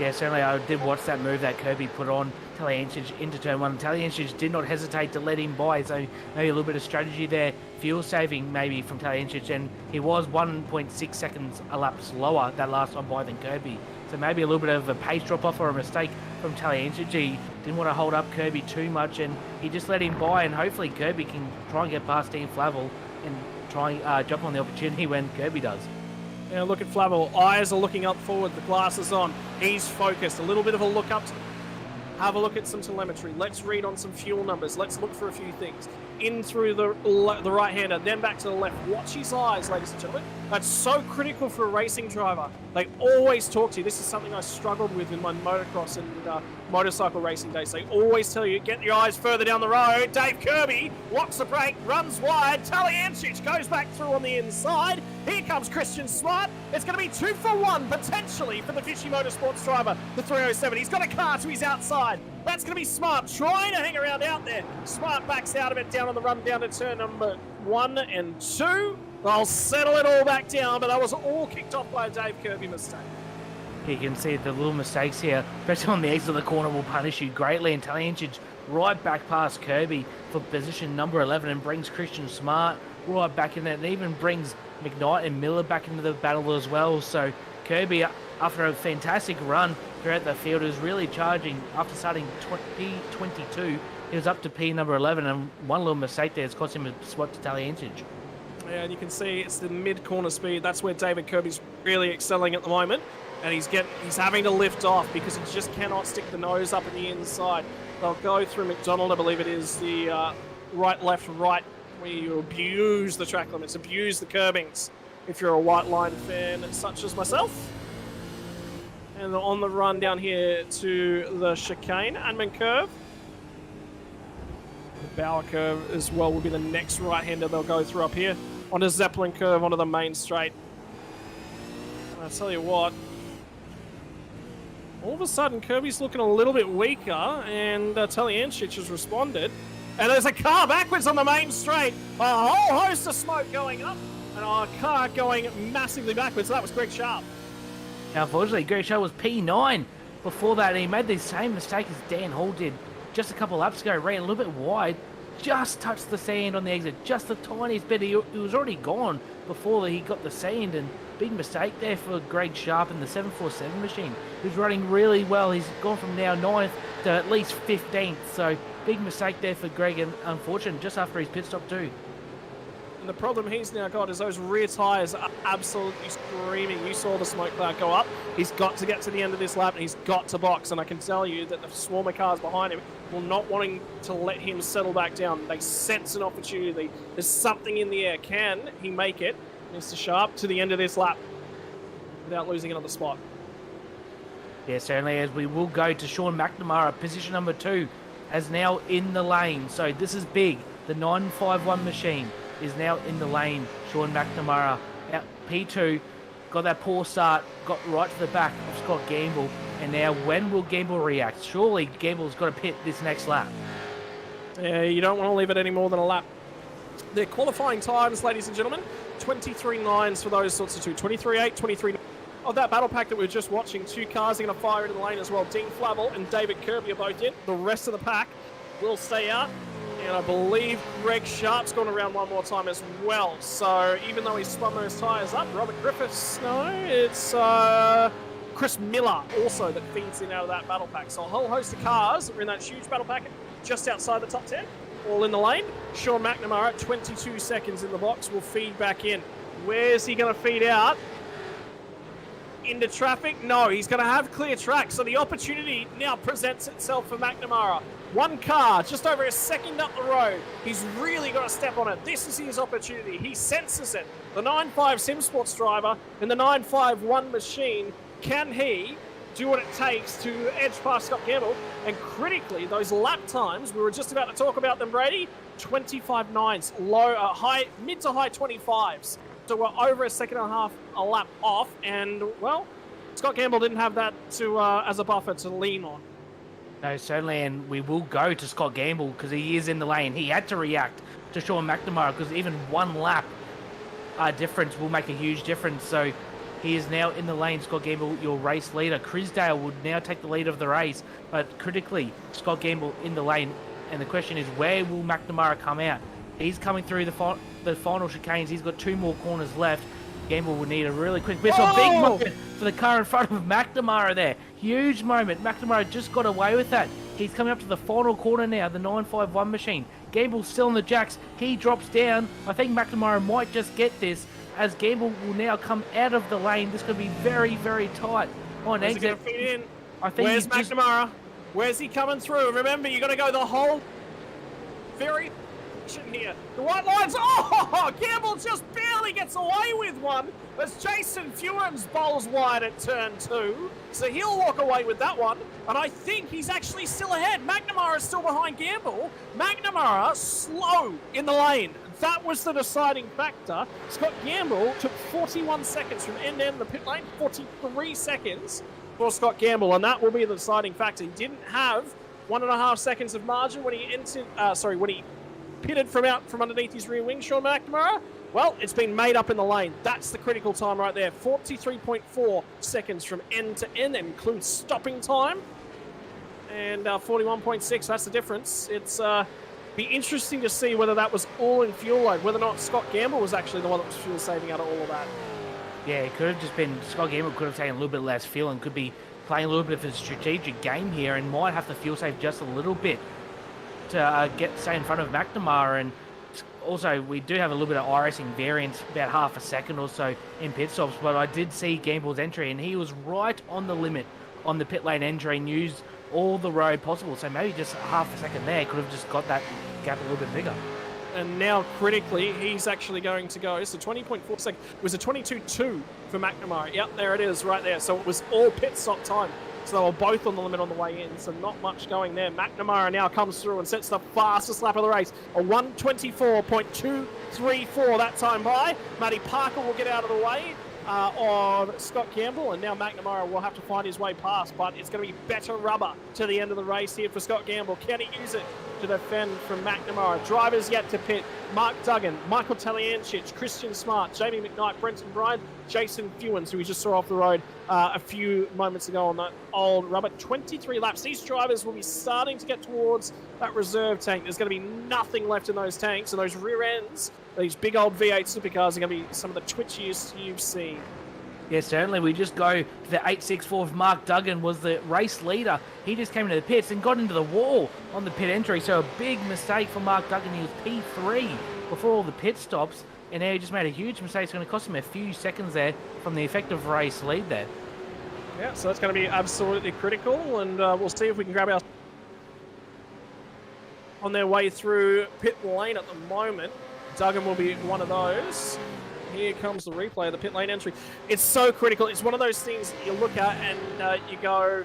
Yeah, certainly I did watch that move that Kirby put on Talyancic into turn one. Talyancic did not hesitate to let him by, so maybe a little bit of strategy there. Fuel saving maybe from Talyancic, and he was 1.6 seconds a lap slower that last time by than Kirby. So maybe a little bit of a pace drop-off or a mistake from Talyancic. He didn't want to hold up Kirby too much, and he just let him by, and hopefully Kirby can try and get past Dean Flavel and try and jump on the opportunity when Kirby does. Now look at Flavel, eyes are looking up forward, the glasses on, he's focused, a little bit of a look up, have a look at some telemetry, let's read on some fuel numbers, let's look for a few things. In through the right-hander, then back to the left. Watch his eyes, ladies and gentlemen. That's so critical for a racing driver. They always talk to you. This is something I struggled with in my motocross and motorcycle racing days. They always tell you, get your eyes further down the road. Dave Kirby locks the brake, runs wide. Talyancic goes back through on the inside. Here comes Christian Smart. It's going to be 2 for 1, potentially, for the Vichy Motorsports driver, the 307. He's got a car to his outside. That's going to be Smart trying to hang around out there. Smart backs out of it down on the run down to turn number 1 and 2. They'll settle it all back down, but that was all kicked off by a Dave Kirby mistake. You can see the little mistakes here, especially on the exit of the corner, will punish you greatly. And Talyancic right back past Kirby for position number 11 and brings Christian Smart right back in there. And even brings McKnight and Miller back into the battle as well. So Kirby, after a fantastic run throughout the field, is really charging. After starting P22, he was up to P number 11, and one little mistake there has cost him a spot to Talyancic. Yeah, and you can see it's the mid-corner speed. That's where David Kirby's really excelling at the moment. And he's having to lift off because he just cannot stick the nose up at the inside. They'll go through McDonald, I believe it is, the right, left, right, where you abuse the track limits, abuse the curbings, if you're a white line fan such as myself. And on the run down here to the chicane, Anman curve. The Bauer curve as well will be the next right-hander they'll go through up here. Onto Zeppelin curve, onto the main straight. And I'll tell you what, all of a sudden Kirby's looking a little bit weaker, and Talyancic has responded. And there's a car backwards on the main straight. A whole host of smoke going up, and a car going massively backwards. So that was Greg Sharp. Now, unfortunately, Greg Sharp was P9 before that, and he made the same mistake as Dan Hall did just a couple laps ago. Ran a little bit wide, just touched the sand on the exit, just the tiniest bit. He was already gone before he got the sand, and big mistake there for Greg Sharp in the 747 machine. He's running really well. He's gone from now 9th to at least 15th, so big mistake there for Greg, and unfortunate just after his pit stop too. And the problem he's now got is those rear tyres are absolutely screaming. You saw the smoke cloud go up. He's got to get to the end of this lap, and he's got to box. And I can tell you that the swarm of cars behind him will not wanting to let him settle back down. They sense an opportunity. There's something in the air. Can he make it, Mr. Sharp, to the end of this lap without losing another spot? Yeah, certainly, as we will go to Sean McNamara, position number 2, as now in the lane. So this is big. The 951 machine is now in the lane. Sean McNamara out P2, got that poor start, got right to the back of Scott Gamble, and now when will Gamble react? Surely Gamble's got to pit this next lap. Yeah, you don't want to leave it any more than a lap. Their qualifying times, ladies and gentlemen, 23.9s for those sorts of two, 23.8, 23.9. Of that battle pack that we were just watching, 2 cars are going to fire into the lane as well. Dean Flavel and David Kirby are both in. The rest of the pack will stay out. And I believe Greg Sharp's gone around one more time as well. So even though he's spun those tyres up, Robert Griffiths, no, it's Chris Miller also that feeds in out of that battle pack. So a whole host of cars are in that huge battle pack just outside the top 10, all in the lane. Sean McNamara at 22 seconds in the box will feed back in. Where's he going to feed out? Into traffic? No, he's going to have clear track. So the opportunity now presents itself for McNamara. One car, just over a second up the road. He's really got to step on it. This is his opportunity. He senses it. the 9.5 Sim Sports driver in the 9.5-1 machine. Can he do what it takes to edge past Scott Gamble? And critically, those lap times, we were just about to talk about them, Brady, 25.9s, mid to high 25s. So we're over a second and a half a lap off, and, well, Scott Gamble didn't have that to as a buffer to lean on. No, certainly, and we will go to Scott Gamble because he is in the lane. He had to react to Sean McNamara because even one lap difference will make a huge difference. So he is now in the lane. Scott Gamble, your race leader. Crisdale would now take the lead of the race, but critically, Scott Gamble in the lane. And the question is, where will McNamara come out? He's coming through the final chicanes. He's got 2 more corners left. Gamble will need a really quick whistle. Oh! Big moment for the car in front of McNamara there. Huge moment. McNamara just got away with that. He's coming up to the final corner now, the 9.5-1 machine. Gamble's still on the jacks. He drops down. I think McNamara might just get this as Gamble will now come out of the lane. This could be very, very tight on exit. He gonna feed in? I think where's McNamara? Where's he coming through? Remember, you got to go the whole very here. The white lines. Oh, Gamble just barely gets away with one as Jason Fewens bowls wide at turn 2. So he'll walk away with that one. And I think he's actually still ahead. McNamara is still behind Gamble. McNamara slow in the lane. That was the deciding factor. Scott Gamble took 41 seconds from end to end of the pit lane, 43 seconds for Scott Gamble, and that will be the deciding factor. He didn't have 1.5 seconds of margin when he entered. When he pitted from underneath his rear wing, Sean McNamara. Well, it's been made up in the lane. That's the critical time right there. 43.4 seconds from end to end. That includes stopping time. And 41.6, that's the difference. It's be interesting to see whether that was all in fuel load, whether or not Scott Gamble was actually the one that was fuel saving out of all of that. Yeah, it could have just been Scott Gamble could have taken a little bit less fuel and could be playing a little bit of a strategic game here and might have to fuel save just a little bit to stay in front of McNamara. And also, we do have a little bit of iRacing variance, about half a second or so in pit stops, but I did see Gamble's entry, and he was right on the limit on the pit lane entry and used all the road possible. So maybe just half a second there could have just got that gap a little bit bigger. And now, critically, he's actually going to go. So 20.4 seconds. It was a 22.2 for McNamara. Yep, there it is right there. So it was all pit stop time. So they were both on the limit on the way in, so not much going there. McNamara now comes through and sets the fastest lap of the race. A 1:24.234 that time by. Matty Parker will get out of the way of Scott Gamble, and now McNamara will have to find his way past, but it's going to be better rubber to the end of the race here for Scott Gamble. Can he use it to defend from McNamara? Drivers yet to pit. Mark Duggan, Michael Taliancic, Christian Smart, Jamie McKnight, Brenton Bryan, Jason Fewens, who we just saw off the road a few moments ago on that old rubber. 23 laps. These drivers will be starting to get towards that reserve tank. There's going to be nothing left in those tanks, and those rear ends, these big old V8 supercars, are going to be some of the twitchiest you've seen. Yeah, certainly. We just go to the 864 of Mark Duggan was the race leader. He just came into the pits and got into the wall on the pit entry. So a big mistake for Mark Duggan. He was P3 before all the pit stops. And now he just made a huge mistake. It's going to cost him a few seconds there from the effective race lead there. Yeah, so that's going to be absolutely critical. And we'll see if we can grab our on their way through pit lane at the moment. Duggan will be one of those. Here comes the replay of the pit lane entry. It's so critical. It's one of those things that you look at and you go,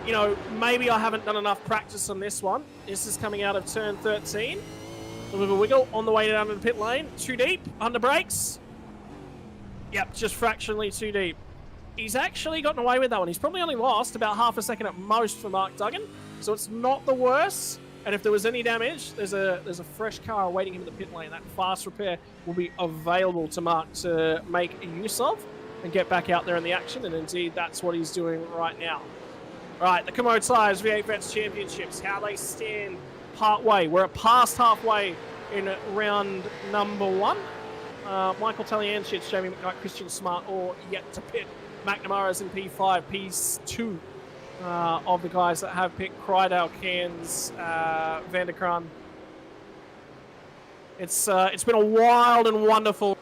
you know, maybe I haven't done enough practice on this one. This is coming out of turn 13. A little wiggle on the way down to the pit lane. Too deep, under brakes. Yep, just fractionally too deep. He's actually gotten away with that one. He's probably only lost about half a second at most for Mark Duggan. So it's not the worst. And if there was any damage, there's a fresh car awaiting him in the pit lane. That fast repair will be available to Mark to make use of and get back out there in the action. And indeed, that's what he's doing right now. All right, the Kumho Tyres V8 Vets Championships, how they stand part way. We're past halfway in round number 1. Michael Taliancic, Jamie McKnight, Christian Smart, all yet to pit. McNamara's in P5, P2 of the guys that have picked. Crydale, Cairns, Vanderkraan. It's been a wild and wonderful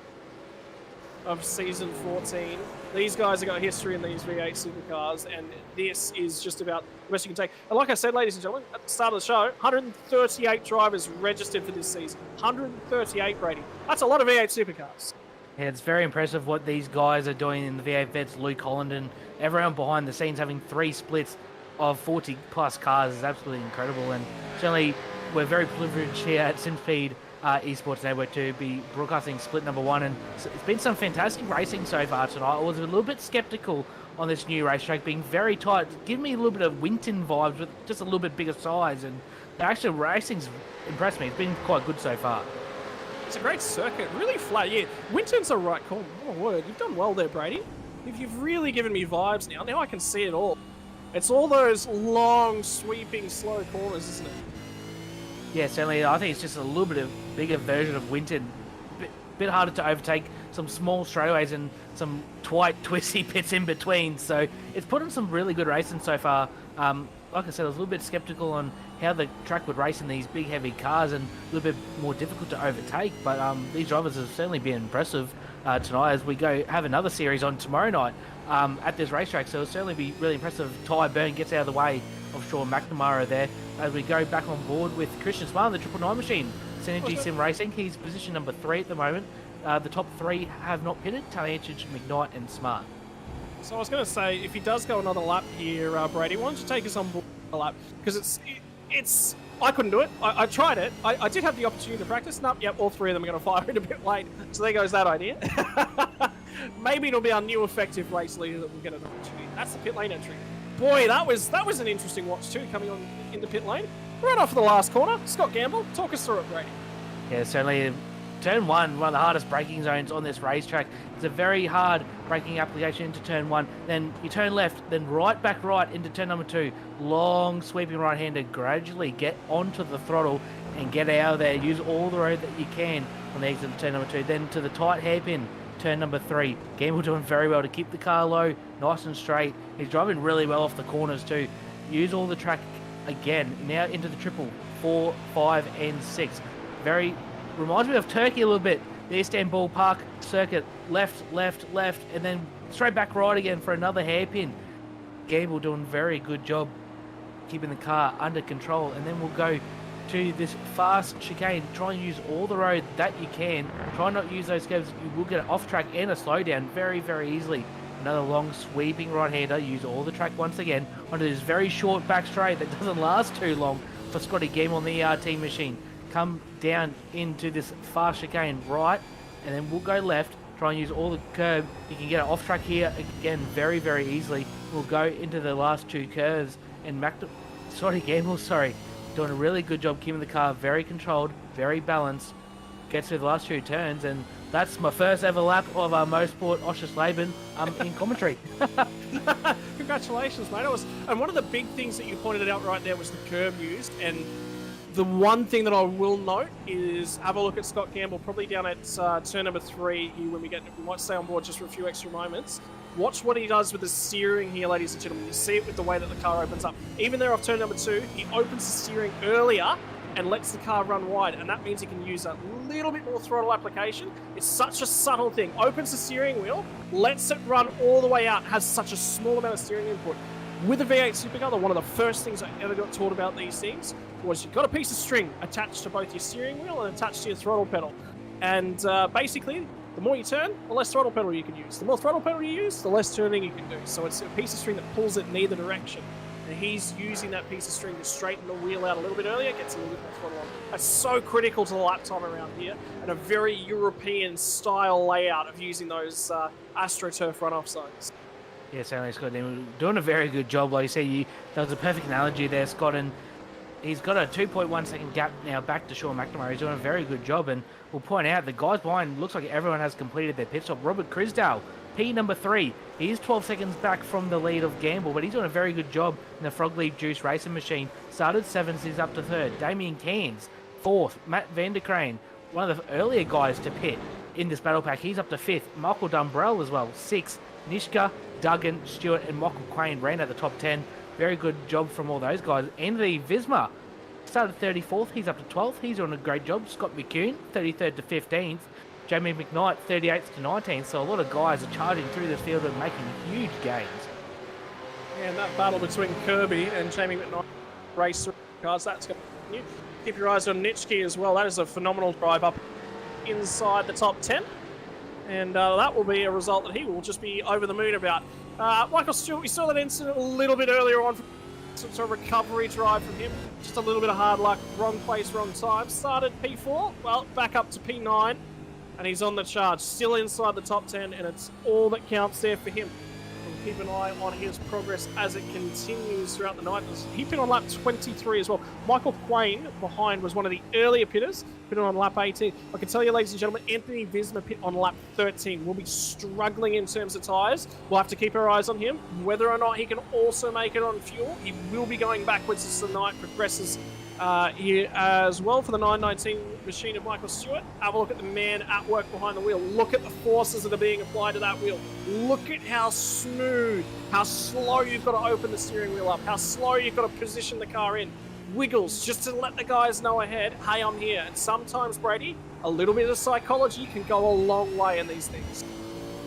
of season 14. These guys have got history in these V8 supercars, and this is just about the best you can take. And like I said, ladies and gentlemen, at the start of the show, 138 drivers registered for this season. 138, Brady. That's a lot of V8 supercars. Yeah, it's very impressive what these guys are doing in the V8 Vets. Luke Holland and everyone behind the scenes having 3 splits of 40 plus cars is absolutely incredible. And certainly we're very privileged here at SimSpeed Esports Network to be broadcasting split number 1. And it's been some fantastic racing so far tonight. I was a little bit skeptical on this new racetrack being very tight. Give me a little bit of Winton vibes with just a little bit bigger size. And the actual racing's impressed me. It's been quite good so far. It's a great circuit, really flat. Yeah, Winton's a right call. Oh, word. You've done well there, Brady. You've really given me vibes now. Now I can see it all. It's all those long, sweeping, slow corners, isn't it? Yeah, certainly. I think it's just a little bit of bigger version of Winton. Bit harder to overtake, some small straightaways and some tight, twisty bits in between. So it's put on some really good racing so far. Like I said, I was a little bit skeptical on how the track would race in these big, heavy cars and a little bit more difficult to overtake. But these drivers have certainly been impressive tonight as we go have another series on tomorrow night at this racetrack. So it'll certainly be really impressive. Ty Byrne gets out of the way of Sean McNamara there as we go back on board with Christian Smart, the 999 machine. Synergy Sim Racing, he's position number 3 at the moment. The top 3 have not pitted, Taliantich, McKnight and Smart. So I was going to say, if he does go another lap here, Brady, why don't you take us on board a lap? Because it's I couldn't do it. I tried it. I did have the opportunity to practice. Nope, yep, all 3 of them are going to fire in a bit late. So there goes that idea. Maybe it'll be our new effective race leader that will get an opportunity. That's the pit lane entry. Boy, that was an interesting watch too, coming on in the pit lane. Right off the last corner, Scott Gamble, talk us through it, Brady. Yeah, certainly. Turn 1, one of the hardest braking zones on this racetrack. It's a very hard braking application into turn 1. Then you turn left, then back right into turn number 2. Long sweeping right-hander. Gradually get onto the throttle and get out of there. Use all the road that you can on the exit of turn number 2. Then to the tight hairpin, turn number 3. Gamble doing very well to keep the car low, nice and straight. He's driving really well off the corners too. Use all the track again. Now into the triple, 4, 5, and 6. Very reminds me of Turkey a little bit. The Istanbul Park circuit, left, and then straight back right again for another hairpin. Gamble doing a very good job keeping the car under control. And then we'll go to this fast chicane. Try and use all the road that you can. Try not to use those curves. You will get an off track and a slowdown very, very easily. Another long sweeping right-hander. Use all the track once again onto this very short back straight that doesn't last too long for Scotty Gamble on the ERT machine. Come down into this fast chicane right, and then we'll go left. Try and use all the curb. You can get an off track here again very, very easily. We'll go into the last 2 curves, and Gamble, doing a really good job keeping the car very controlled, very balanced. Gets through the last 2 turns, and that's my first ever lap of our Motorsport Oschersleben in commentary. Congratulations, mate. And one of the big things that you pointed out right there was the curb used. And the one thing that I will note is have a look at Scott Gamble, probably down at turn number 3 here when we might stay on board just for a few extra moments. Watch what he does with the steering here, ladies and gentlemen. You see it with the way that the car opens up. Even there off turn number 2, he opens the steering earlier and lets the car run wide, and that means he can use a little bit more throttle application. It's such a subtle thing. Opens the steering wheel, lets it run all the way out, has such a small amount of steering input. With a V8 Supercar, one of the first things I ever got taught about these things was you've got a piece of string attached to both your steering wheel and attached to your throttle pedal. And basically, the more you turn, the less throttle pedal you can use. The more throttle pedal you use, the less turning you can do. So it's a piece of string that pulls it in either direction. And he's using that piece of string to straighten the wheel out a little bit earlier, gets a little bit more throttle on. That's so critical to the lap time around here, and a very European style layout of using those AstroTurf runoff zones. Yeah, certainly, Scott. They're doing a very good job. Like you said, that was a perfect analogy there, Scott. And he's got a 2.1 second gap now back to Sean McNamara. He's doing a very good job. And we'll point out the guys behind, looks like everyone has completed their pit stop. Robert Crisdale, P number 3. He is 12 seconds back from the lead of Gamble, but he's doing a very good job in the Frog Leaf Juice Racing Machine. Started 7th, he's up to 3rd. Damien Cairns, 4th. Matt Vanderkrane, one of the earlier guys to pit in this battle pack. He's up to 5th. Michael Dumbrell as well, 6th. Nishka, Duggan, Stewart, and Michael Quain ran at the top 10. Very good job from all those guys. Andy Visma started 34th. He's up to 12th. He's doing a great job. Scott McCune, 33rd to 15th. Jamie McKnight, 38th to 19th. So a lot of guys are charging through this field and making huge gains. Yeah, and that battle between Kirby and Jamie McKnight race through cars, that's going to continue. Keep your eyes on Nitschke as well. That is a phenomenal drive up inside the top 10. And that will be a result that he will just be over the moon about. Michael Stewart, we saw that incident a little bit earlier on. It's a recovery drive from him. Just a little bit of hard luck. Wrong place, wrong time. Started P4, well, back up to P9. And he's on the charge. Still inside the top 10, and it's all that counts there for him. We'll keep an eye on his progress as it continues throughout the night. He pit on lap 23 as well. Michael Quain behind was one of the earlier pitters, pitted on lap 18. I can tell you, ladies and gentlemen, Anthony Visma pit on lap 13. Will be struggling in terms of tyres. We'll have to keep our eyes on him. Whether or not he can also make it on fuel, he will be going backwards as the night progresses here as well for the 919 machine of Michael Stewart. Have a look at the man at work behind the wheel. Look at the forces that are being applied to that wheel. Look at how smooth, how slow you've got to open the steering wheel up, how slow you've got to position the car in. Wiggles, just to let the guys know ahead, hey, I'm here. And sometimes, Brady, a little bit of psychology can go a long way in these things.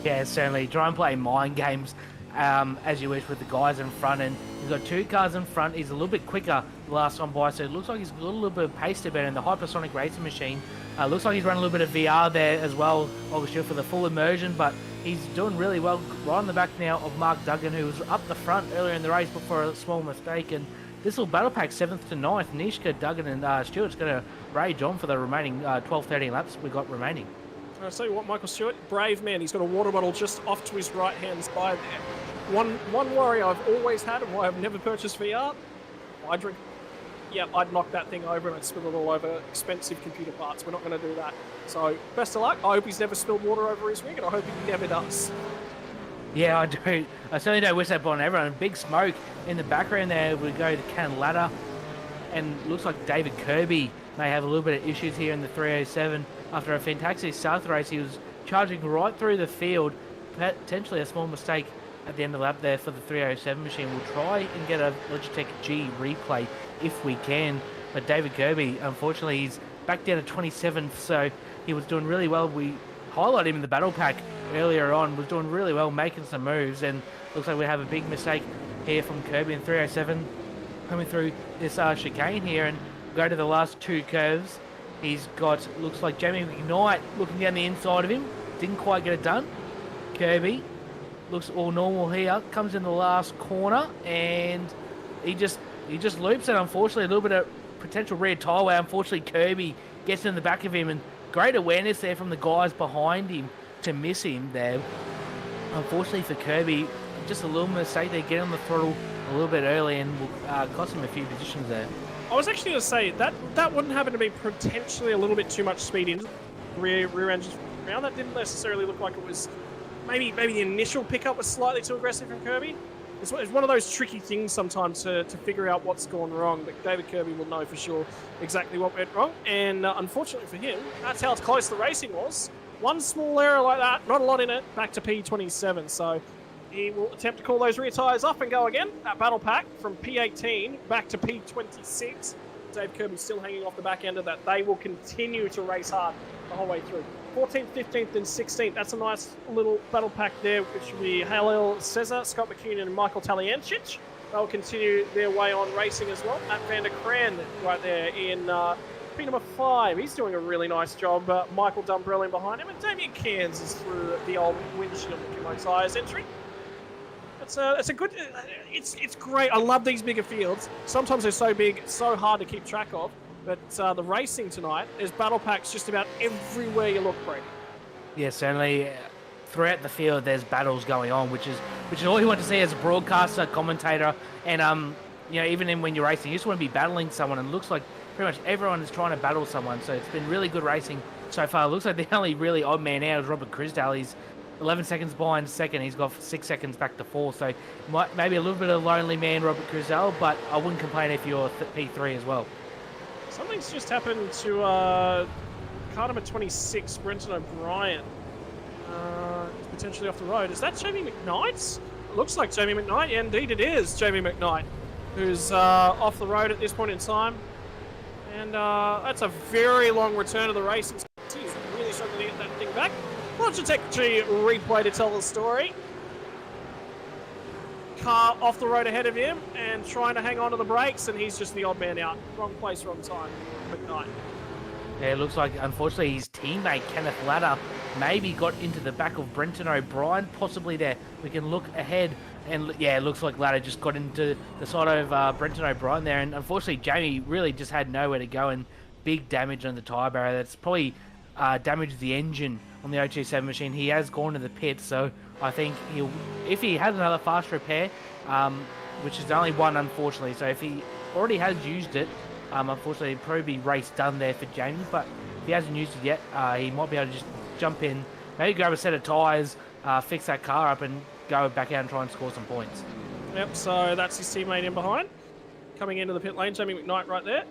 Yeah, certainly. Try and play mind games as you wish with the guys in front. And he's got 2 cars in front. He's a little bit quicker the last one by, so it looks like he's got a little bit of pace to better in the hypersonic racing machine. Looks like he's running a little bit of VR there as well, obviously for the full immersion, but he's doing really well right on the back now of Mark Duggan, who was up the front earlier in the race before a small mistake. And this will battle pack 7th to 9th. Nishka, Duggan and Stewart's going to rage on for the remaining 12-13 laps we've got remaining. I'll tell you what, Michael Stewart, brave man. He's got a water bottle just off to his right-hand side there. One worry I've always had and why I've never purchased VR, I drink. Yeah, I'd knock that thing over and I'd spill it all over expensive computer parts. We're not going to do that. So, best of luck. I hope he's never spilled water over his wing, and I hope he never does. Yeah, I do. I certainly don't wish that upon everyone. Big smoke in the background there. We go to Ken Ladder, and looks like David Kirby may have a little bit of issues here in the 307. After a fantastic start to the race, he was charging right through the field. Potentially a small mistake at the end of the lap there for the 307 machine. We'll try and get a Logitech G replay if we can. But David Kirby, unfortunately, he's back down to 27th, so he was doing really well. We highlighted him in the battle pack earlier on, was doing really well, making some moves, and looks like we have a big mistake here from Kirby in 307 coming through this chicane here, and go to the last 2 curves. He's got, looks like Jamie McKnight looking down the inside of him, didn't quite get it done. Kirby looks all normal here, comes in the last corner, and he just loops it. Unfortunately, a little bit of potential rear tyre wear. Unfortunately, Kirby gets in the back of him, and great awareness there from the guys behind him to miss him there. Unfortunately for Kirby, just a little mistake there, get on the throttle a little bit early, and will cost him a few positions there. I was actually going to say, that wouldn't happen to be potentially a little bit too much speed in rear engine round. That didn't necessarily look like it was, maybe the initial pickup was slightly too aggressive from Kirby. It's one of those tricky things sometimes to figure out what's gone wrong, but David Kirby will know for sure exactly what went wrong. And unfortunately for him, that's how close the racing was. One small error like that, not a lot in it, back to P27. So he will attempt to call those rear tyres off and go again. That battle pack from P18 back to P26. Dave Kirby still hanging off the back end of that. They will continue to race hard the whole way through. 14th, 15th, and 16th. That's a nice little battle pack there, which will be Halil Cesar, Scott McCune, and Michael Taliancic. They'll continue their way on racing as well. Matt van der Kraan right there in P number 5. He's doing a really nice job. Michael Dumbrell behind him, and Damien Cairns is through the old windshield of the Kumho Tyres entry. It's a good. It's great. I love these bigger fields. Sometimes they're so big, it's so hard to keep track of. But the racing tonight, there's battle packs just about everywhere you look, Brady. Yeah, certainly. Throughout the field, there's battles going on, which is all you want to see as a broadcaster, commentator, and even when you're racing, you just want to be battling someone. And it looks like pretty much everyone is trying to battle someone. So it's been really good racing so far. It looks like the only really odd man out is Robert Crisdale. He's 11 seconds behind second. He's got 6 seconds back to 4. So maybe a little bit of a lonely man, Robert Crisdale, but I wouldn't complain if you're P3 as well. Something's just happened to car number 26, Brenton O'Brien. Potentially off the road. Is that Jamie McKnight? It looks like Jamie McKnight. Yeah, indeed it is Jamie McKnight, who's off the road at this point in time. And that's a very long return of the race. He's really struggling to get that thing back. Logitech G replay to tell the story. Car off the road ahead of him and trying to hang on to the brakes, and he's just the odd man out. Wrong place, wrong time. McKnight. Yeah, it looks like, unfortunately, his teammate, Kenneth Ladder, maybe got into the back of Brenton O'Brien, possibly there. We can look ahead, and yeah, it looks like Ladder just got into the side of Brenton O'Brien there, and unfortunately Jamie really just had nowhere to go, and big damage on the tyre barrier. That's probably damaged the engine on the 027 machine. He has gone to the pit, so I think if he has another fast repair, which is only one unfortunately, so if he already has used it, unfortunately it'd probably be race done there for Jamie, but if he hasn't used it yet, he might be able to just jump in, maybe grab a set of tyres, fix that car up and go back out and try and score some points. Yep, so that's his teammate in behind. Coming into the pit lane, Jamie McKnight right there.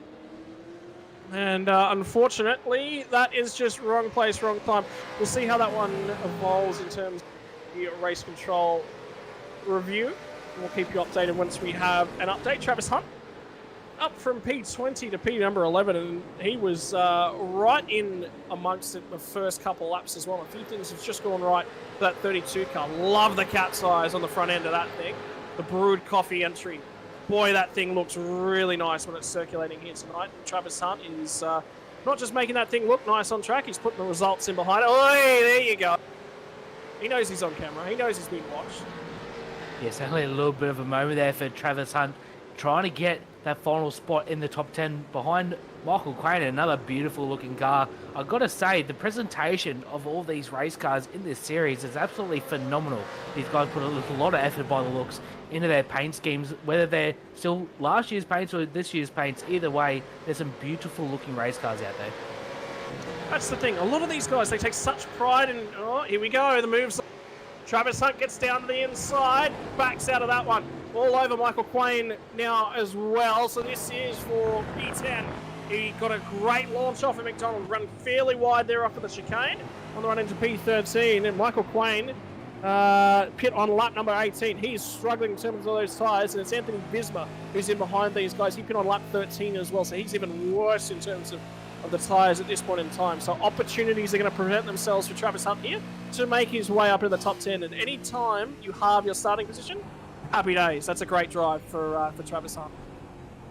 And unfortunately, that is just wrong place, wrong time. We'll see how that one evolves in terms of the race control review. And we'll keep you updated once we have an update. Travis Hunt up from P20 to P number 11, and he was right in amongst it the first couple laps as well. A few things have just gone right for that 32 car. Love the cat's eyes on the front end of that thing. The brewed coffee entry. Boy, that thing looks really nice when it's circulating here tonight. Travis Hunt is not just making that thing look nice on track, he's putting the results in behind it. Oh, there you go. He knows he's on camera. He knows he's being watched. Yes, only a little bit of a moment there for Travis Hunt, trying to get that final spot in the top 10 behind Michael Quain, another beautiful looking car. I've got to say, the presentation of all these race cars in this series is absolutely phenomenal. These guys put a lot of effort by the looks into their paint schemes, whether they're still last year's paints or this year's paints. Either way, there's some beautiful looking race cars out there. That's the thing. A lot of these guys, they take such pride in, oh, here we go, the moves. Travis Hunt gets down to the inside, backs out of that one. All over Michael Quain now as well. So this is for P10. He got a great launch off of McDonald, run fairly wide there off of the chicane on the run into P13. And Michael Quain pit on lap number 18. He's struggling in terms of those tyres, and it's Anthony Visma who's in behind these guys. He pit on lap 13 as well, so he's even worse in terms of the tyres at this point in time. So opportunities are going to present themselves for Travis Hunt here to make his way up in the top 10. And any time you halve your starting position, happy days. That's a great drive for Travis Hunt.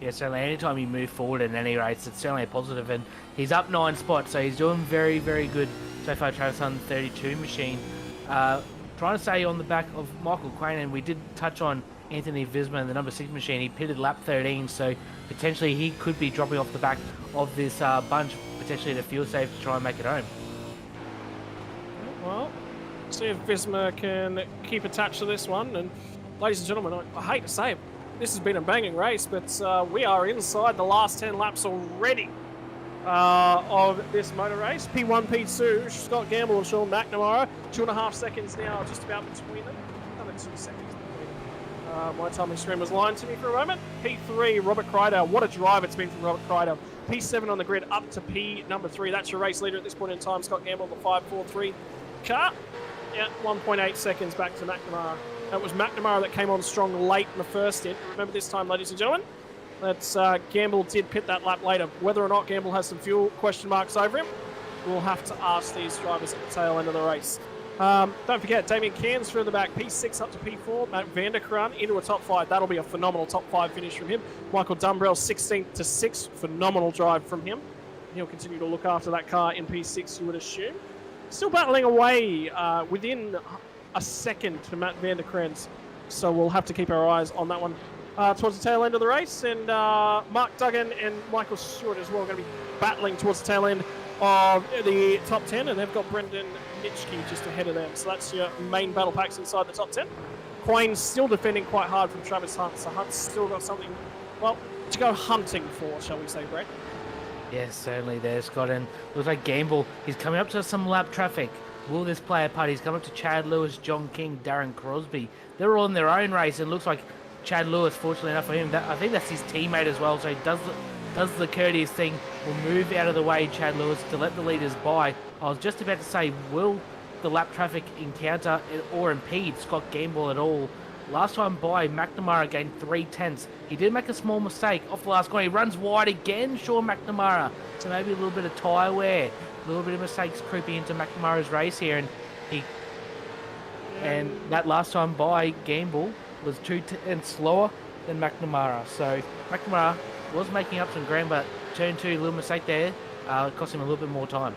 Yeah, certainly anytime you move forward in any race, it's certainly a positive, and he's up 9 spots, so he's doing very, very good so far. Travis Hunt, 32 machine. Trying to stay on the back of Michael Quain, and we did touch on Anthony Visma in the number 6 machine. He pitted lap 13, so potentially he could be dropping off the back of this bunch, potentially to fuel save to try and make it home. Well, see if Visma can keep attached to this one. And ladies and gentlemen, I hate to say it, this has been a banging race, but we are inside the last 10 laps already of this motor race. P1, P2, Scott Gamble and Sean McNamara. 2.5 seconds now just about between them. Another 2 seconds. My timing stream was lying to me for a moment. P3, Robert Crydale. What a drive it's been from Robert Crydale. P7 on the grid up to P number 3. That's your race leader at this point in time. Scott Gamble, the 5.43 car. Yeah, 1.8 seconds back to McNamara. That was McNamara that came on strong late in the first stint. Remember this time, ladies and gentlemen, that Gamble did pit that lap later. Whether or not Gamble has some fuel question marks over him, we'll have to ask these drivers at the tail end of the race. Don't forget, Damien Cairns through the back, P6 up to P4. Matt Vanderkraan into a top 5. That'll be a phenomenal top 5 finish from him. Michael Dumbrell, 16th to 6th. Phenomenal drive from him. He'll continue to look after that car in P6, you would assume. Still battling away within a second to Matt Vanderkraan. So we'll have to keep our eyes on that one towards the tail end of the race. And Mark Duggan and Michael Stewart as well are going to be battling towards the tail end of the top 10, and they've got Brendan Nitschke just ahead of them. So that's your main battle packs inside the top 10. Quain's still defending quite hard from Travis Hunt, so Hunt's still got something, well, to go hunting for, shall we say, Brett? Yes, certainly there, Scott, and looks like Gamble, he's coming up to some lap traffic. Will this play a part? He's coming up to Chad Lewis, John King, Darren Crosby. They're all in their own race, and it looks like Chad Lewis, fortunately enough for him, I think that's his teammate as well, so he does the courteous thing, will move out of the way, Chad Lewis, to let the leaders by. I was just about to say, will the lap traffic encounter or impede Scott Gamble at all? Last time by, McNamara gained 3/10. He did make a small mistake off the last corner. He runs wide again, Sean McNamara. So maybe a little bit of tyre wear, a little bit of mistakes creeping into McNamara's race here, and that last time by, Gamble was 2/10 slower than McNamara. So McNamara was making up some ground, but turn 2, little mistake there, cost him a little bit more time.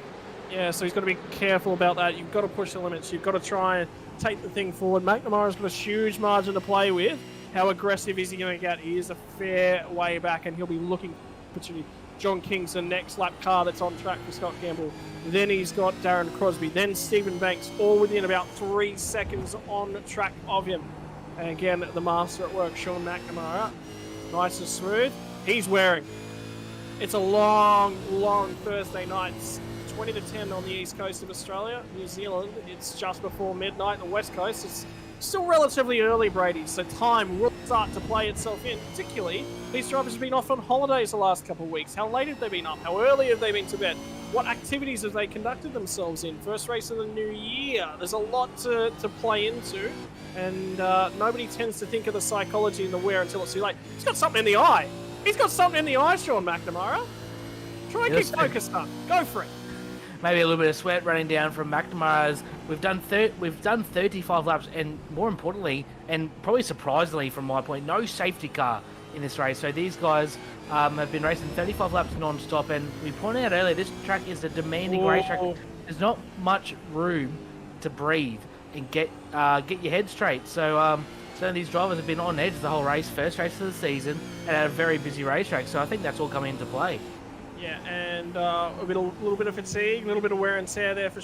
Yeah, so he's got to be careful about that. You've got to push the limits. You've got to try and take the thing forward. McNamara's got a huge margin to play with. How aggressive is he going to get? He is a fair way back, and he'll be looking for opportunity. John King's the next lap car that's on track for Scott Campbell. Then he's got Darren Crosby. Then Stephen Banks, all within about 3 seconds on track of him. And again, the master at work, Sean McNamara. Nice and smooth. He's wearing. It's a long, long Thursday night. It's 20 to 10 on the east coast of Australia. New Zealand, it's just before midnight. The west coast, it's still relatively early, Brady, so time will start to play itself in. Particularly, these drivers have been off on holidays the last couple of weeks. How late have they been up? How early have they been to bed? What activities have they conducted themselves in? First race of the new year. There's a lot to play into, and nobody tends to think of the psychology and the wear until it's too late. He's got something in the eye. He's got something in the eye, Sean McNamara. Try and keep focused up. Go for it. Maybe a little bit of sweat running down from McNamara's. We've done 35 laps, and more importantly, and probably surprisingly from my point, no safety car in this race. So these guys have been racing 35 laps non-stop, and we pointed out earlier, this track is a demanding racetrack. There's not much room to breathe and get your head straight. So these drivers have been on edge the whole race, first race of the season, and at a very busy racetrack. So I think that's all coming into play. Yeah, and a little bit of fatigue, a little bit of wear and tear there for.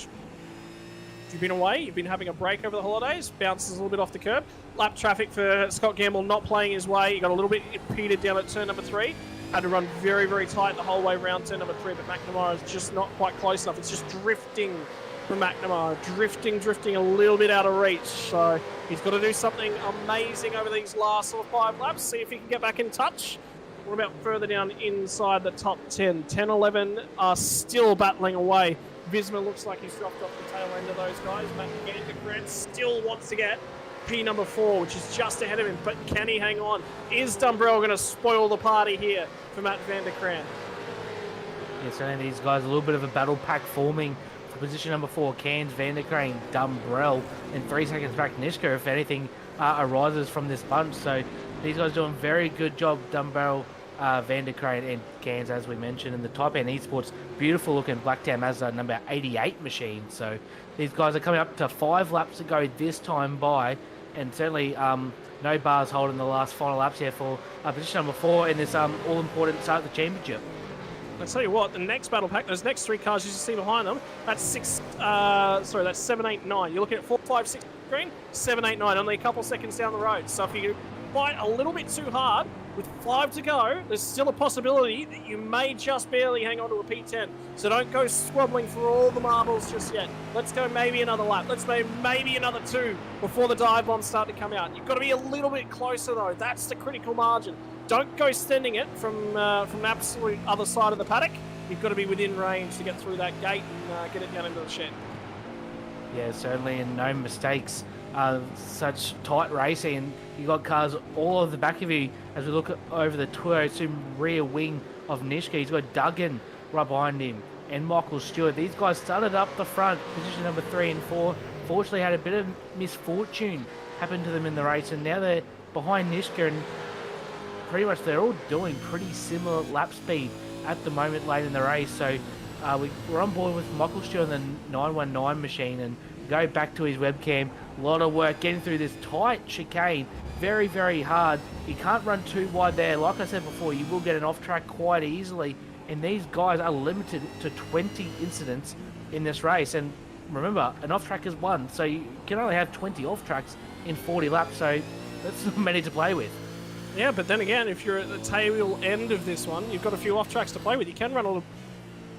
You've been away, you've been having a break over the holidays, bounces a little bit off the curb. Lap traffic for Scott Gamble not playing his way. He got a little bit impeded down at turn number 3. Had to run very, very tight the whole way around turn number 3, but McNamara is just not quite close enough. It's just drifting from McNamara, drifting a little bit out of reach. So he's got to do something amazing over these last sort of 5 laps, see if he can get back in touch. What about further down inside the top 10? 10, 11 are still battling away. Visma looks like he's dropped off the tail end of those guys. Matt Vanderkrant still wants to get P number 4, which is just ahead of him, but can he hang on? Is Dumbrell going to spoil the party here for Matt Vanderkrant? Yeah, so these guys, a little bit of a battle pack forming for position number 4, Cairns, Vanderkrant, Dumbrell, and 3 seconds back Nishka, if anything arises from this bunch. So these guys doing very good job, Dumbrell, Vanderkrant and Cairns, as we mentioned, in the Type N Esports, beautiful looking Blacktown Mazda number 88 machine. So these guys are coming up to 5 laps to go this time by, and certainly no bars holding the last final laps here for position number 4 in this all-important start of the championship. I'll tell you what, the next battle pack, those next 3 cars you see behind them, that's 7, 8, 9. You're looking at 4, 5, 6 green, 7, 8, 9, only a couple seconds down the road. So if you fight a little bit too hard, with 5 to go, there's still a possibility that you may just barely hang on to a P10. So don't go squabbling for all the marbles just yet. Let's go maybe another lap. Let's maybe another 2 before the dive bombs start to come out. You've got to be a little bit closer though. That's the critical margin. Don't go sending it from the absolute other side of the paddock. You've got to be within range to get through that gate and get it down into the shed. Yeah, certainly, and no mistakes. Such tight racing, and you got cars all over the back of you as we look over the 202 rear wing of Nishka. He's got Duggan right behind him and Michael Stewart. These guys started up the front, position number 3 and 4. Fortunately, had a bit of misfortune happen to them in the race, and now they're behind Nishka, and pretty much they're all doing pretty similar lap speed at the moment late in the race. So we're on board with Michael Stewart and the 919 machine, and go back to his webcam. A lot of work getting through this tight chicane. Very, very hard. You can't run too wide there. Like I said before, you will get an off-track quite easily. And these guys are limited to 20 incidents in this race. And remember, an off-track is 1. So you can only have 20 off-tracks in 40 laps. So that's not many to play with. Yeah, but then again, if you're at the tail end of this one, you've got a few off-tracks to play with. You can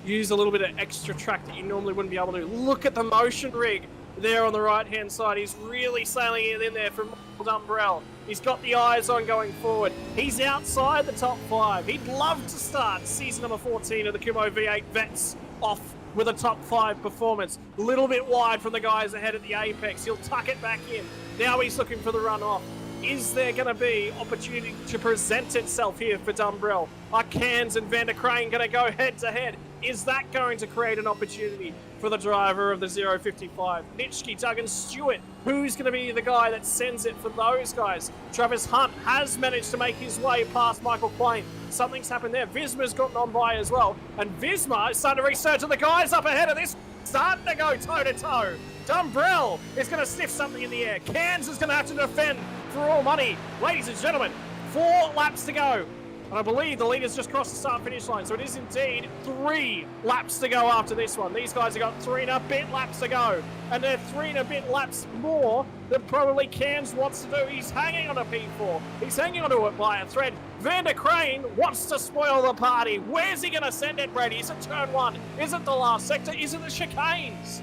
use a little bit of extra track that you normally wouldn't be able to. Look at the motion rig there on the right-hand side. He's really sailing it in there from Dumbrell. He's got the eyes on going forward. He's outside the top 5. He'd love to start season number 14 of the Kumho V8 Vets off with a top 5 performance. A little bit wide from the guys ahead at the apex. He'll tuck it back in. Now he's looking for the run-off. Is there going to be opportunity to present itself here for Dumbrell? Are Cairns and Vanderkrant going to go head-to-head? Is that going to create an opportunity for the driver of the 055? Nitschke, Duggan, Stewart. Who's going to be the guy that sends it for those guys? Travis Hunt has managed to make his way past Michael Quain. Something's happened there. Visma's gotten on by as well. And Visma is starting to research the guys up ahead of this. starting to go toe-to-toe. Dumbrell is going to sniff something in the air. Cairns is going to have to defend for all money. Ladies and gentlemen, 4 laps to go. And I believe the leaders just crossed the start-finish line, so it is indeed 3 laps to go after this one. These guys have got 3 and a bit laps to go, and they're 3 and a bit laps more than probably Cairns wants to do. He's hanging on a P4. He's hanging onto it by a thread. Vander Crane wants to spoil the party. Where's he going to send it, Brady? Is it turn 1? Is it the last sector? Is it the chicanes?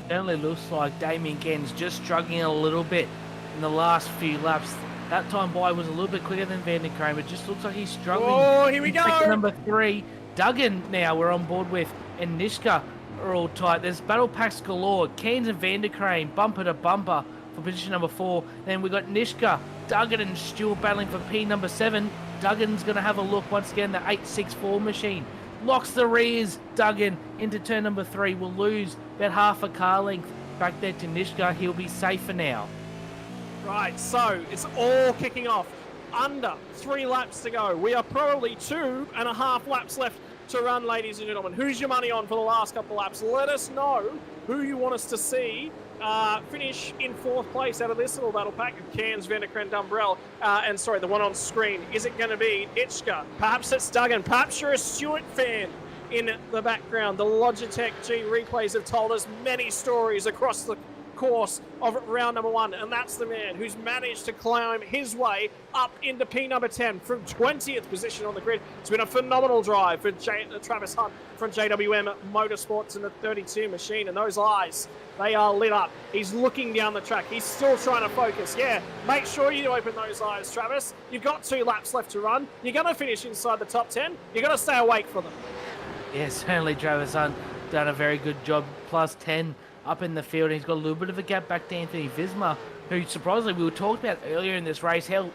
Certainly looks like Damien Cairns just struggling a little bit in the last few laps. That time by was a little bit quicker than Vander Crane, but just looks like he's struggling. Oh, here we In go. sector number 3, Duggan now we're on board with, and Nishka are all tight. There's battle packs galore. Cairns and Vander Crane bumper to bumper for position number 4. Then we got Nishka, Duggan and Stewart battling for P number 7. Duggan's going to have a look once again. The 864 machine locks the rears. Duggan into turn number 3 will lose about half a car length back there to Nishka. He'll be safer now. Right, so it's all kicking off. Under 3 laps to go. We are probably 2.5 laps left to run, ladies and gentlemen. Who's your money on for the last couple of laps? Let us know who you want us to see finish in 4th place out of this little battle pack of Cairns, Vanderkrant, Dumbrell, and sorry, the one on screen. Is it going to be Itchka? Perhaps it's Duggan. Perhaps you're a Stewart fan in the background. The Logitech G replays have told us many stories across the course of round number 1, and that's the man who's managed to climb his way up into P number 10 from 20th position on the grid. It's been a phenomenal drive for Travis Hunt from JWM Motorsports and the 32 machine, and those eyes, they are lit up. He's looking down the track. He's still trying to focus. Yeah, make sure you open those eyes, Travis. You've got 2 laps left to run. You're going to finish inside the top 10. You've got to stay awake for them. Yeah, certainly Travis Hunt done a very good job. Plus 10 up in the field. He's got a little bit of a gap back to Anthony Visma, who surprisingly we were talking about earlier in this race how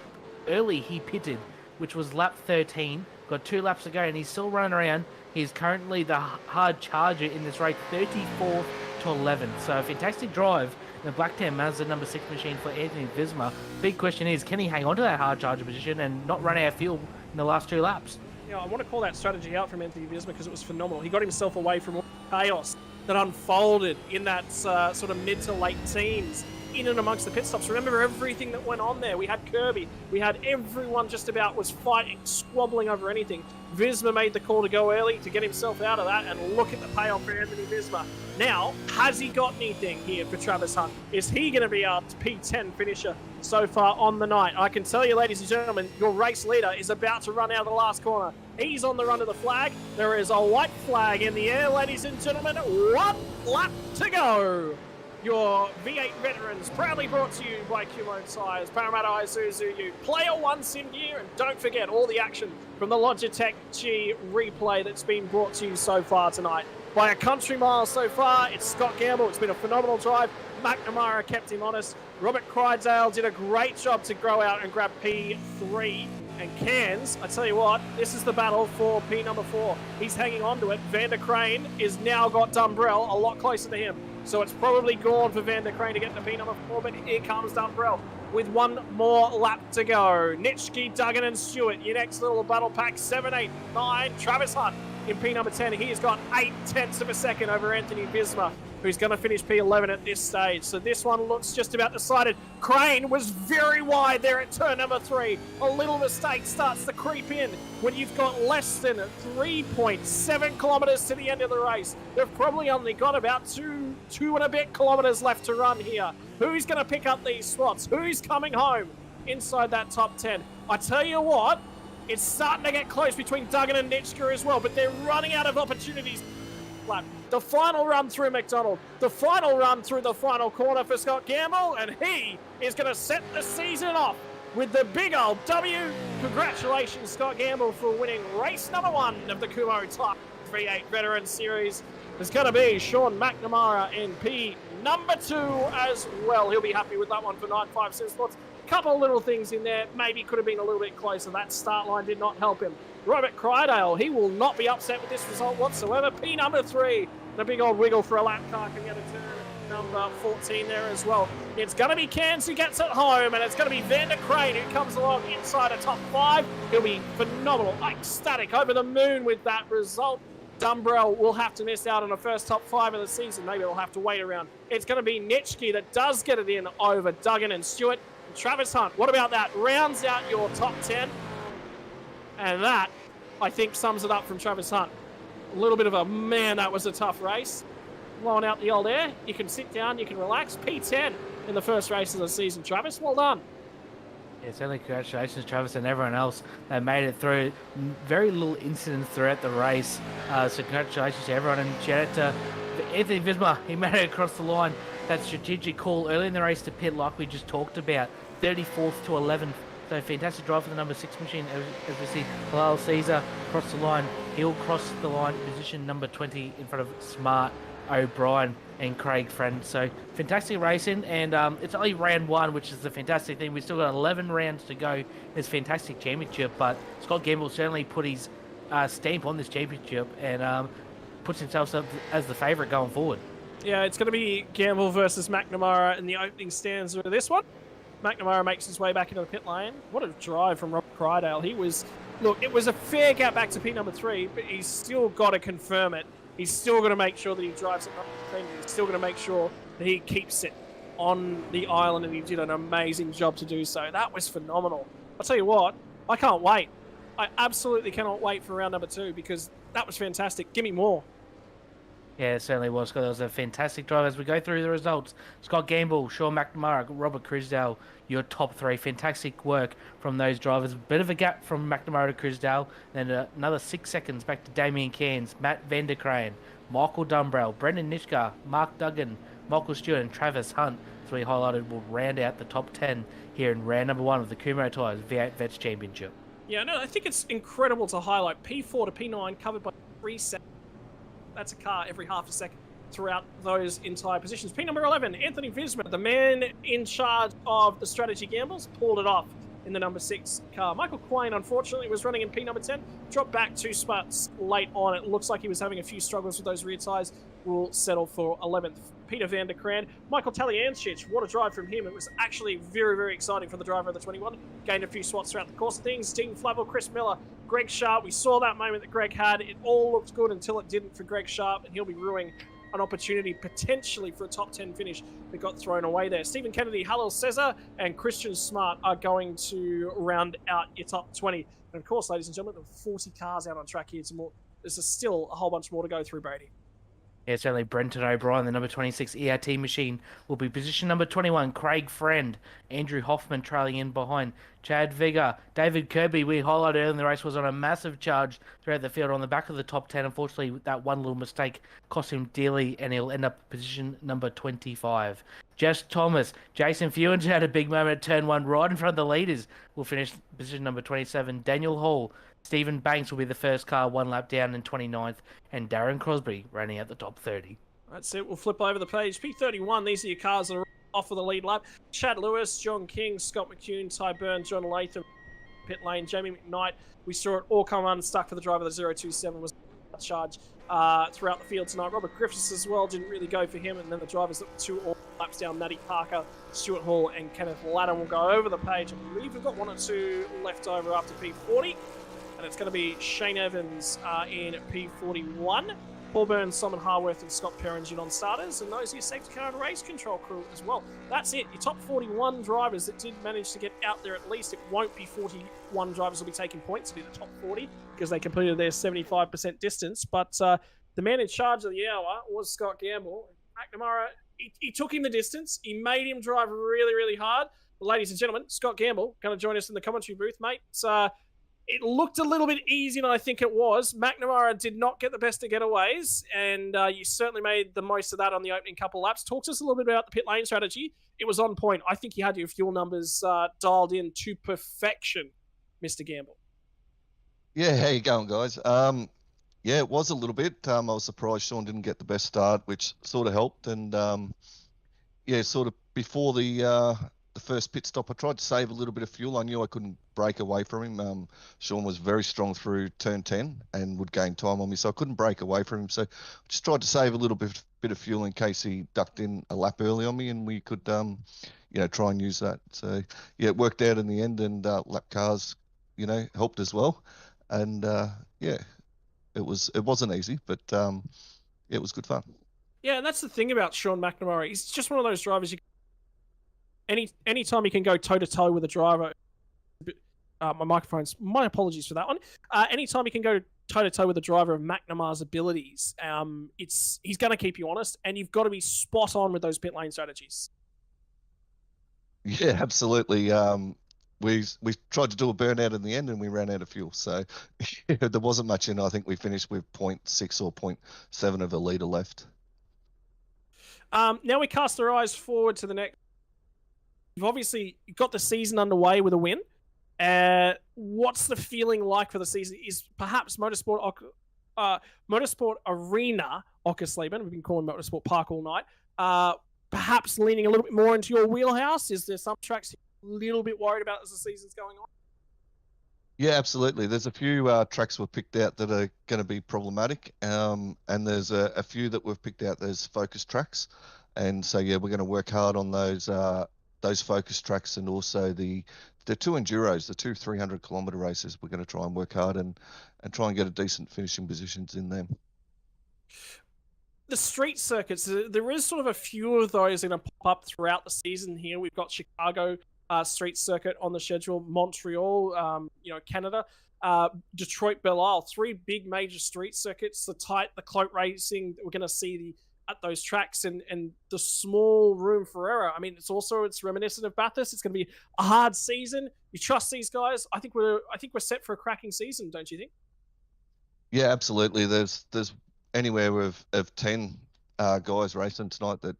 early he pitted, which was lap 13. Got 2 laps to go and he's still running around. He's currently the hard charger in this race, 34 to 11. So a fantastic drive in the Black Tan Mazda number 6 machine for Anthony Visma. Big question is, can he hang on to that hard charger position and not run out of fuel in the last 2 laps? Yeah, I want to call that strategy out from Anthony Visma because it was phenomenal. He got himself away from all the chaos that unfolded in that sort of mid to late teens in and amongst the pit stops. Remember everything that went on there. We had Kirby. We had everyone just about was fighting, squabbling over anything. Visma made the call to go early to get himself out of that, and look at the payoff for Anthony Visma. Now, has he got anything here for Travis Hunt? Is he going to be our P10 finisher so far on the night? I can tell you, ladies and gentlemen, your race leader is about to run out of the last corner. He's on the run to the flag. There is a white flag in the air, ladies and gentlemen. 1 lap to go. Your V8 veterans, proudly brought to you by Kumho Tyres, Parramatta Isuzu, Player 1 Sim Gear, and don't forget all the action from the Logitech G replay that's been brought to you so far tonight. By a country mile so far, it's Scott Gamble. It's been a phenomenal drive. McNamara kept him honest. Robert Crydale did a great job to grow out and grab P3. And Cairns, I tell you what, this is the battle for P number 4. He's hanging on to it. Vander Crane is now got Dumbrell a lot closer to him. So it's probably gone for Vander Crane to get to P number 4, but here comes Dumbrell with 1 more lap to go. Nitschke, Duggan and Stewart, your next little battle pack, 7, 8, 9. Travis Hunt in P number 10. He has got 0.8 of a second over Anthony Visma, who's going to finish P11 at this stage. So this one looks just about decided. Crane was very wide there at turn number 3. A little mistake starts to creep in when you've got less than 3.7 kilometres to the end of the race. They've probably only got about 2 and a bit kilometres left to run here. Who's going to pick up these spots? Who's coming home inside that top 10? I tell you what, it's starting to get close between Duggan and Nitschke as well, but they're running out of opportunities. The final run through McDonald, the final run through the final corner for Scott Gamble, and he is going to set the season off with the big old W. Congratulations, Scott Gamble, for winning race number 1 of the Kumho Tyres V8 Veteran Series. There's going to be Sean McNamara in P number 2 as well. He'll be happy with that one for 9.5 Sim Sports. Couple of little things in there, maybe could have been a little bit closer. That start line did not help him. Robert Crydale, he will not be upset with this result whatsoever. P number 3, and a big old wiggle for a lap car coming out of turn number 14 there as well. It's going to be Cairns who gets it home, and it's going to be Vander Crane who comes along inside a top 5. He'll be phenomenal, ecstatic, over the moon with that result. Dumbrell will have to miss out on the first top 5 of the season. Maybe they'll have to wait around. It's going to be Nitschke that does get it in over Duggan and Stewart. And Travis Hunt, what about that? Rounds out your top 10. And that, I think, sums it up from Travis Hunt. A little bit of a, man, that was a tough race. Blowing out the old air. You can sit down, you can relax. P10 in the first race of the season. Travis, well done. Yeah, certainly congratulations, Travis, and everyone else that made it through. Very little incidents throughout the race. So congratulations to everyone, and shout out to Anthony Visma. He made it across the line. That strategic call early in the race to pit, like we just talked about. 34th to 11th. So fantastic drive for the number 6 machine. As we see, Halal Caesar cross the line. He'll cross the line, position number 20 in front of Smart, O'Brien and Craig Friend. So fantastic racing, and it's only round 1, which is the fantastic thing. We've still got 11 rounds to go in this fantastic championship, but Scott Gamble certainly put his stamp on this championship and puts himself up as the favourite going forward. Yeah, it's going to be Gamble versus McNamara in the opening stanza of this one. McNamara makes his way back into the pit lane. What a drive from Robert Crydale. It was a fair gap back to P number 3, but he's still got to confirm it. He's still going to make sure that he drives it. He's still going to make sure that he keeps it on the island, and he did an amazing job to do so. That was phenomenal. I'll tell you what, I can't wait. I absolutely cannot wait for round number 2 because that was fantastic. Give me more. Yeah, it certainly was, Scott. That was a fantastic drive. As we go through the results, Scott Gamble, Sean McNamara, Robert Crisdale, your top 3. Fantastic work from those drivers. Bit of a gap from McNamara to Crisdale. Then another 6 seconds back to Damien Cairns, Matt Vanderkraan, Michael Dumbrell, Brendan Nitschke, Mark Duggan, Michael Stewart, and Travis Hunt, as we highlighted, will round out the top 10 here in round number 1 of the Kumho Tyres V8 Vets Championship. Yeah, no, I think it's incredible to highlight P4 to P9 covered by 3 seconds. That's a car every half a second throughout those entire positions. P number 11, Anthony Visma, the man in charge of the strategy gambles, pulled it off in the number 6 car. Michael Quain, unfortunately, was running in P number 10, dropped back 2 spots late on. It looks like he was having a few struggles with those rear tyres. Will settle for 11th. Peter van der Kraan, Michael Taliancic, what a drive from him. It was actually very, very exciting for the driver of the 21. Gained a few spots throughout the course of things. Dean Flavel, Chris Miller, Greg Sharp. We saw that moment that Greg had. It all looked good until it didn't for Greg Sharp, and he'll be ruining an opportunity potentially for a top 10 finish that got thrown away there. Stephen Kennedy, Halil Cesar, and Christian Smart are going to round out your top 20. And of course, ladies and gentlemen, there are 40 cars out on track here. There's still a whole bunch more to go through, Brady. Yeah, certainly Brenton O'Brien, the number 26 ERT machine, will be position number 21. Craig Friend, Andrew Hoffman trailing in behind. Chad Vega, David Kirby, we highlighted earlier in the race, was on a massive charge throughout the field on the back of the top 10. Unfortunately, that one little mistake cost him dearly, and he'll end up position number 25. Jess Thomas, Jason Fewens had a big moment at turn 1 right in front of the leaders. Will finish position number 27. Daniel Hall, Stephen Banks will be the first car 1 lap down in 29th, and Darren Crosby running at the top 30. That's it. We'll flip over the page. P31, these are your cars that are off of the lead lap. Chad Lewis, John King, Scott McCune, Ty Byrne, John Latham, pit lane, Jamie McKnight. We saw it all come unstuck for the driver. The 027 was charge throughout the field tonight. Robert Griffiths as well didn't really go for him, and then the drivers that were 2 all laps down, Matty Parker, Stuart Hall, and Kenneth Laddon will go over the page. I believe we've got 1 or 2 left over after P40. And it's going to be Shane Evans in P41, Paul Burns, Simon Harworth, and Scott Perrington on starters, and those are your safety car and race control crew as well. That's it. Your top 41 drivers that did manage to get out there at least. It won't be 41 drivers will be taking points. It'll be the top 40 because they completed their 75% distance. But the man in charge of the hour was Scott Gamble. McNamara, he took him the distance. He made him drive really, really hard. But ladies and gentlemen, Scott Gamble going to join us in the commentary booth, mate. It looked a little bit easier than I think it was. McNamara did not get the best of getaways, and you certainly made the most of that on the opening couple laps. Talk to us a little bit about the pit lane strategy. It was on point. I think you had your fuel numbers dialed in to perfection, Mr. Gamble. Yeah, how you going, guys? Yeah, it was a little bit. I was surprised Sean didn't get the best start, which sort of helped. And yeah, sort of before the first pit stop, I tried to save a little bit of fuel. I knew I couldn't break away from him. Sean was very strong through turn 10 and would gain time on me, so I couldn't break away from him. So I just tried to save a little bit of fuel in case he ducked in a lap early on me, and we could, try and use that. So yeah, it worked out in the end, and lap cars, helped as well. And yeah, it wasn't easy, but it was good fun. Yeah, and that's the thing about Sean McNamara. He's just one of those drivers. Anytime you can go toe to toe with a driver. My microphone's. My apologies for that one. Anytime you can go toe to toe with a driver of McNamara's abilities, he's going to keep you honest, and you've got to be spot on with those pit lane strategies. Yeah, absolutely. We tried to do a burnout in the end, and we ran out of fuel. So there wasn't much in. I think we finished with 0.6 or 0.7 of a litre left. Now we cast our eyes forward to the next. You've obviously got the season underway with a win. What's the feeling like for the season? Is perhaps Motorsport Arena Oschersleben, we've been calling Motorsport Park all night, perhaps leaning a little bit more into your wheelhouse? Is there some tracks you're a little bit worried about as the season's going on? Yeah, absolutely. There's a few tracks we've picked out that are going to be problematic, and there's a few that we've picked out as focus tracks. And so, yeah, we're going to work hard on those focus tracks, and also the two enduros, the two 300-kilometre races. We're going to try and work hard and try and get a decent finishing positions in them. The street circuits, there is sort of a few of those going to pop up throughout the season here. We've got Chicago street circuit on the schedule, Montreal, Canada, Detroit, Belle Isle, three big major street circuits. The cloak racing that we're going to see at those tracks, and the small room for error. I mean, it's reminiscent of Bathurst. It's going to be a hard season. You trust these guys? I think we're set for a cracking season, don't you think? Yeah, absolutely. There's anywhere of 10 guys racing tonight that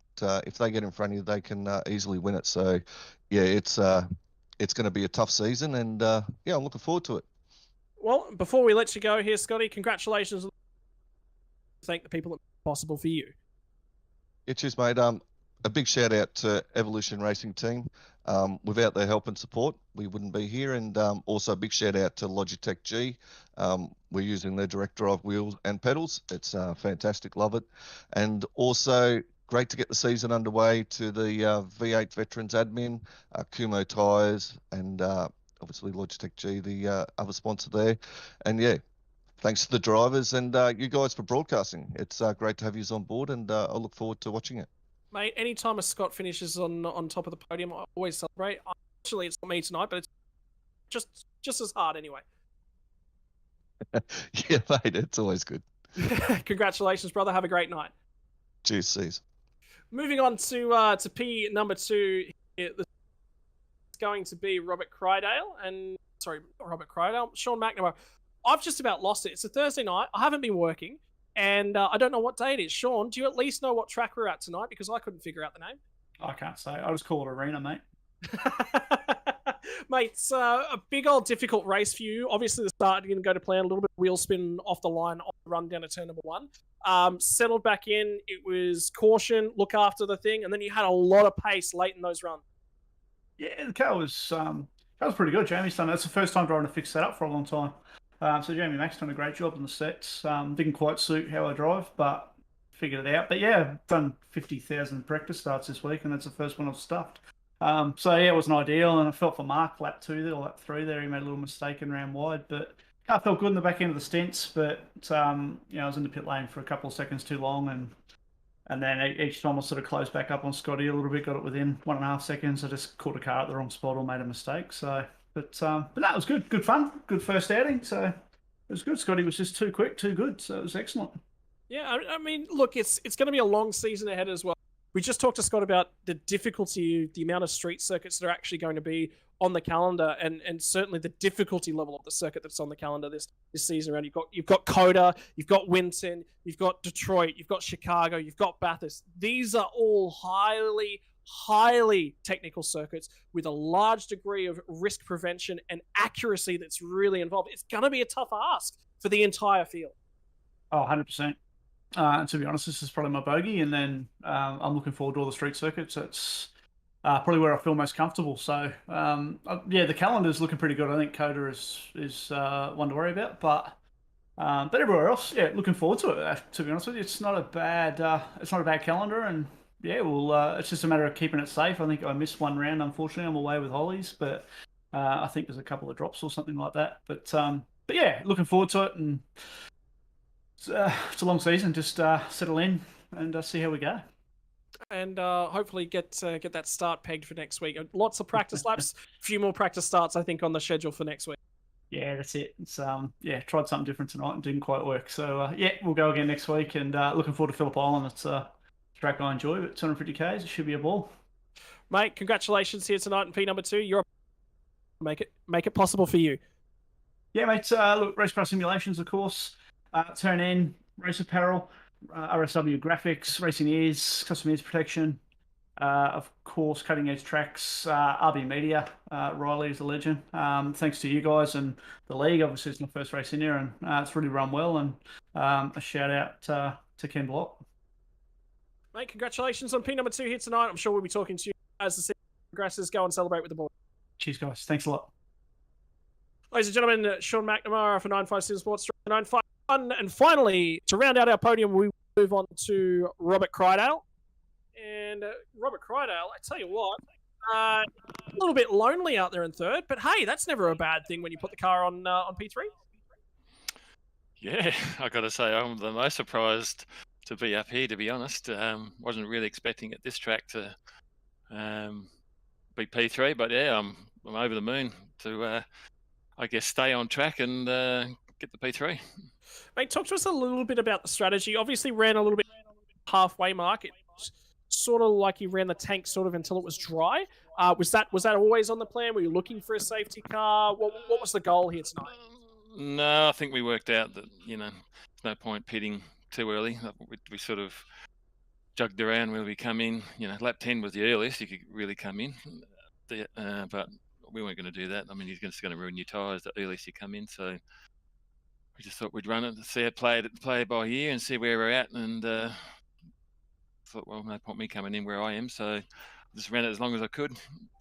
if they get in front of you, they can easily win it. So, yeah, it's going to be a tough season, and yeah, I'm looking forward to it. Well, before we let you go here, Scotty, congratulations. Thank the people that made it possible for you. Yeah, cheers, mate. A big shout out to Evolution Racing Team. Without their help and support, we wouldn't be here. And also a big shout out to Logitech G. We're using their direct drive wheels and pedals. It's fantastic, love it. And also great to get the season underway to the V8 Veterans admin, Kumho Tyres, and obviously Logitech G, the other sponsor there. And yeah, thanks to the drivers and you guys for broadcasting. It's great to have you on board, and I look forward to watching it. Mate, anytime a Scott finishes on top of the podium, I always celebrate. Actually, it's not me tonight, but it's just as hard anyway. Yeah, mate, it's always good. Congratulations, brother. Have a great night. Cheers, C's. Moving on to P number 2. It's going to be Robert Crydale, Sean McNamara. I've just about lost it. It's a Thursday night. I haven't been working, and I don't know what day it is. Sean, do you at least know what track we're at tonight? Because I couldn't figure out the name. I can't say. I'll just call it Arena, mate. Mate, it's a big old difficult race for you. Obviously, the start you're going to go to plan, a little bit of wheel spin off the line on the run down to turn number 1. Settled back in. It was caution, look after the thing, and then you had a lot of pace late in those runs. Yeah, the car was pretty good. Jamie's done. That's the first time trying to fix that up for a long time. So Jamie Mack's done a great job on the sets. Didn't quite suit how I drive, but figured it out. But yeah, I've done 50,000 practice starts this week, and that's the first one I've stuffed. So yeah, it wasn't ideal, and I felt for Mark lap 2 there, or lap 3 there. He made a little mistake and ran wide, but car felt good in the back end of the stints. But I was in the pit lane for a couple of seconds too long, and then each time I sort of closed back up on Scotty a little bit, got it within 1.5 seconds. I just caught a car at the wrong spot or made a mistake. So. But that was good. Good fun. Good first outing. So it was good. Scotty was just too quick, too good. So it was excellent. Yeah, I mean, look, it's going to be a long season ahead as well. We just talked to Scott about the difficulty, the amount of street circuits that are actually going to be on the calendar, and certainly the difficulty level of the circuit that's on the calendar this season around. You've got Coda, you've got Winton, you've got Detroit, you've got Chicago, you've got Bathurst. These are all highly technical circuits with a large degree of risk prevention and accuracy that's really involved. It's going to be a tough ask for the entire field. Oh, 100%. And to be honest, this is probably my bogey, and then I'm looking forward to all the street circuits. It's probably where I feel most comfortable. So, yeah, the calendar's looking pretty good. I think Coda is one to worry about, but everywhere else, yeah, looking forward to it. To be honest with you, it's not a bad calendar, and yeah, well, it's just a matter of keeping it safe. I think I missed one round, unfortunately. I'm away with Hollies, but I think there's a couple of drops or something like that. But yeah, looking forward to it, and It's a long season. Just settle in and see how we go. And hopefully get that start pegged for next week. Lots of practice laps, a few more practice starts, I think, on the schedule for next week. Yeah, that's it. It's tried something different tonight and didn't quite work. So we'll go again next week, and looking forward to Phillip Island. It's a track I enjoy, but 250 k's, it should be a ball. Mate, congratulations here tonight in P number 2. You're make it possible for you. Yeah, mate. Look, race car simulations, of course. Turn in race apparel, RSW graphics, racing ears, custom ears protection. Of course, cutting edge tracks, RB Media. Riley is a legend. Thanks to you guys and the league. Obviously, it's my first race in here, and it's really run well. And a shout out to Ken Block. Mate, congratulations on P number 2 here tonight. I'm sure we'll be talking to you as the season progresses. Go and celebrate with the boys. Cheers, guys. Thanks a lot. Ladies and gentlemen, Sean McNamara for 95 Sim Sports 951. And finally, to round out our podium, we move on to Robert Crydale. And Robert Crydale, I tell you what, a little bit lonely out there in third, but hey, that's never a bad thing when you put the car on P3. Yeah, I got to say, I'm the most surprised to be up here, to be honest. Wasn't really expecting at this track to be P3, but yeah, I'm over the moon to, I guess, stay on track and get the P3. Mate, talk to us a little bit about the strategy. Obviously ran a little bit halfway mark. It was sort of like you ran the tank sort of until it was dry. Was that always on the plan? Were you looking for a safety car? What was the goal here tonight? No, I think we worked out that, there's no point pitting too early. We sort of jugged around where we come in. Lap 10 was the earliest you could really come in. But we weren't going to do that. I mean, you're just going to ruin your tyres the earliest you come in. So we just thought we'd run it, see it, play it by ear and see where we're at. And thought, well, no point me coming in where I am. So I just ran it as long as I could,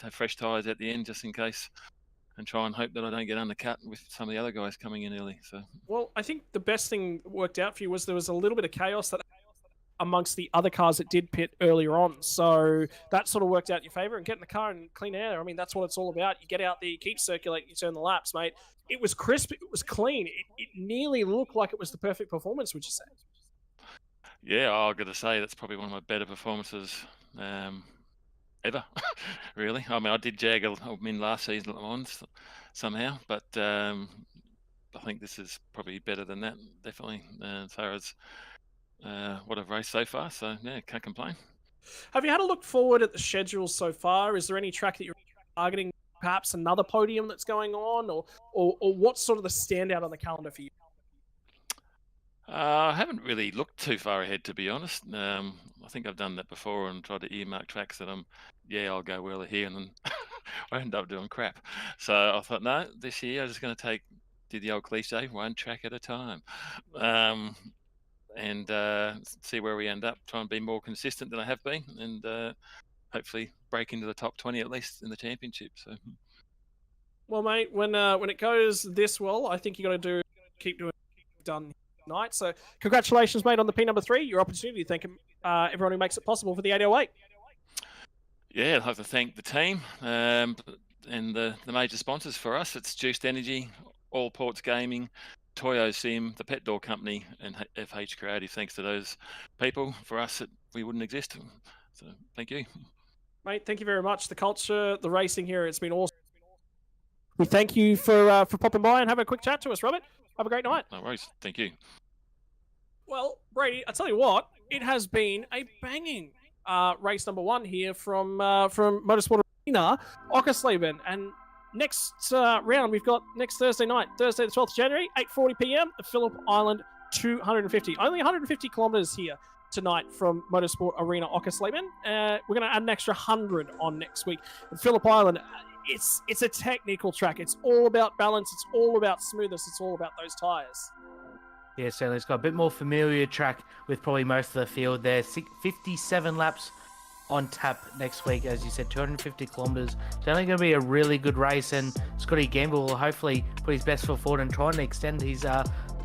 have fresh tyres at the end just in case, and try and hope that I don't get undercut with some of the other guys coming in early. So, well, I think the best thing that worked out for you was there was a little bit of chaos that amongst the other cars that did pit earlier on. So that sort of worked out in your favour, and getting the car in clean air. I mean, that's what it's all about. You get out there, you keep circulating, you turn the laps, mate. It was crisp, it was clean. It nearly looked like it was the perfect performance, would you say? Yeah, I've got to say that's probably one of my better performances ever, really. I mean, I did jag a min last season at Le Mans somehow, but I think this is probably better than that, definitely, as far as what I've raced so far. So, yeah, can't complain. Have you had a look forward at the schedule so far? Is there any track that you're targeting, perhaps another podium that's going on, or what's sort of the standout on the calendar for you? I haven't really looked too far ahead, to be honest. I think I've done that before and tried to earmark tracks that I'll go well here, and then I end up doing crap. So I thought, no, this year I'm just going to do the old cliche, one track at a time, and see where we end up. Try and be more consistent than I have been, and hopefully break into the top 20 at least in the championship. So, well, mate, when it goes this well, I think you got to keep doing done. Night. So congratulations, mate, on the P number 3. Your opportunity. Thank everyone who makes it possible for the 808. Yeah, I'd like to thank the team and the major sponsors for us. It's Juiced Energy, All Ports Gaming, Toyo Sim, the Pet Door Company, and FH Creative. Thanks to those people. For us, we wouldn't exist. So thank you. Mate, thank you very much. The culture, the racing here, it's been awesome. We thank you for popping by and having a quick chat to us, Robert. Have a great night. No worries. Thank you. Well, Brady, I tell you what, it has been a banging race number 1 here from Motorsport Arena, Oschersleben. And next round, we've got next Thursday night, Thursday the 12th of January, 8:40 p.m. at Phillip Island 250. Only 150 kilometres here tonight from Motorsport Arena, Oschersleben. We're going to add an extra 100 on next week. At Phillip Island, it's a technical track. It's all about balance. It's all about smoothness. It's all about those tyres. Yeah, certainly. It's got a bit more familiar track with probably most of the field there. 57 laps on tap next week. As you said, 250 kilometres. It's only going to be a really good race, and Scotty Gamble will hopefully put his best foot forward and try and extend his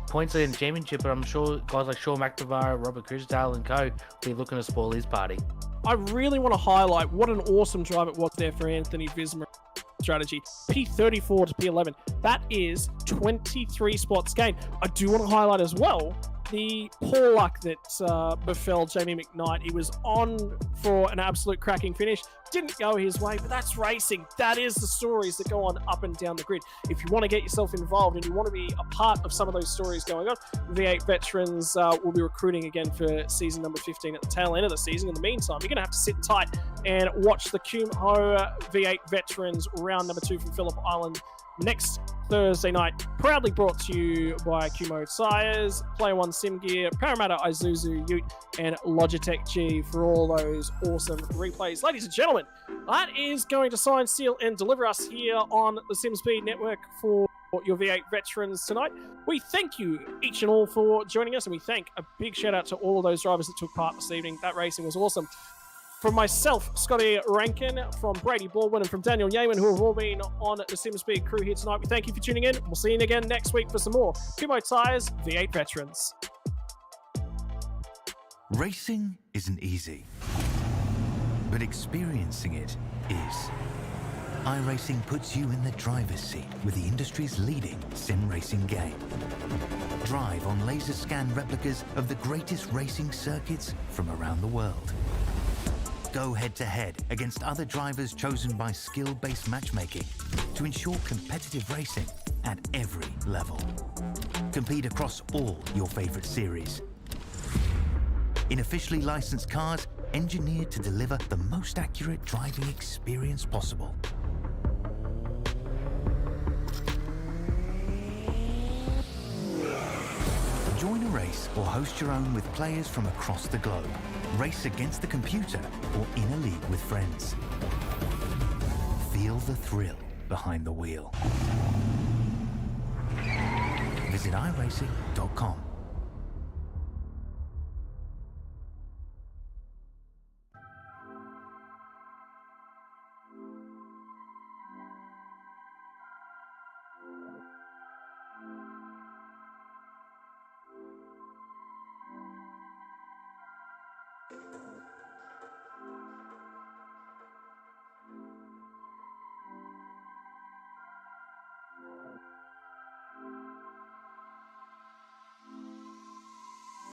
points in the championship. But I'm sure guys like Sean McNamara, Robert Crysdale and co will be looking to spoil his party. I really want to highlight what an awesome drive it was there for Anthony Vismer. Strategy P34 to P11, that is 23 spots gained. I do want to highlight as well the poor luck that befell Jamie McKnight. He was on for an absolute cracking finish. Didn't go his way, but that's racing. That is the stories that go on up and down the grid. If you want to get yourself involved and you want to be a part of some of those stories going on, V8 Veterans will be recruiting again for season number 15 at the tail end of the season. In the meantime, you're going to have to sit tight and watch the Kumho V8 Veterans round number 2 from Phillip Island next Thursday night, proudly brought to you by Kumho Tyres, Player One Sim Gear, Parramatta Isuzu Ute, and Logitech G for all those awesome replays. Ladies and gentlemen, that is going to sign, seal, and deliver us here on the SimSpeed Network for your V8 Veterans tonight. We thank you each and all for joining us, and we thank a big shout out to all of those drivers that took part this evening. That racing was awesome. From myself, Scotty Rankin, from Brady Baldwin, and from Daniel Yeaman, who have all been on the SimSpeed crew here tonight, we thank you for tuning in. We'll see you again next week for some more Kumho Tyres V8 Veterans. Racing isn't easy, but experiencing it is. iRacing puts you in the driver's seat with the industry's leading sim racing game. Drive on laser scan replicas of the greatest racing circuits from around the world. Go head-to-head against other drivers chosen by skill-based matchmaking to ensure competitive racing at every level. Compete across all your favorite series. In officially licensed cars, engineered to deliver the most accurate driving experience possible. Join a race or host your own with players from across the globe. Race against the computer or in a league with friends. Feel the thrill behind the wheel. Visit iRacing.com.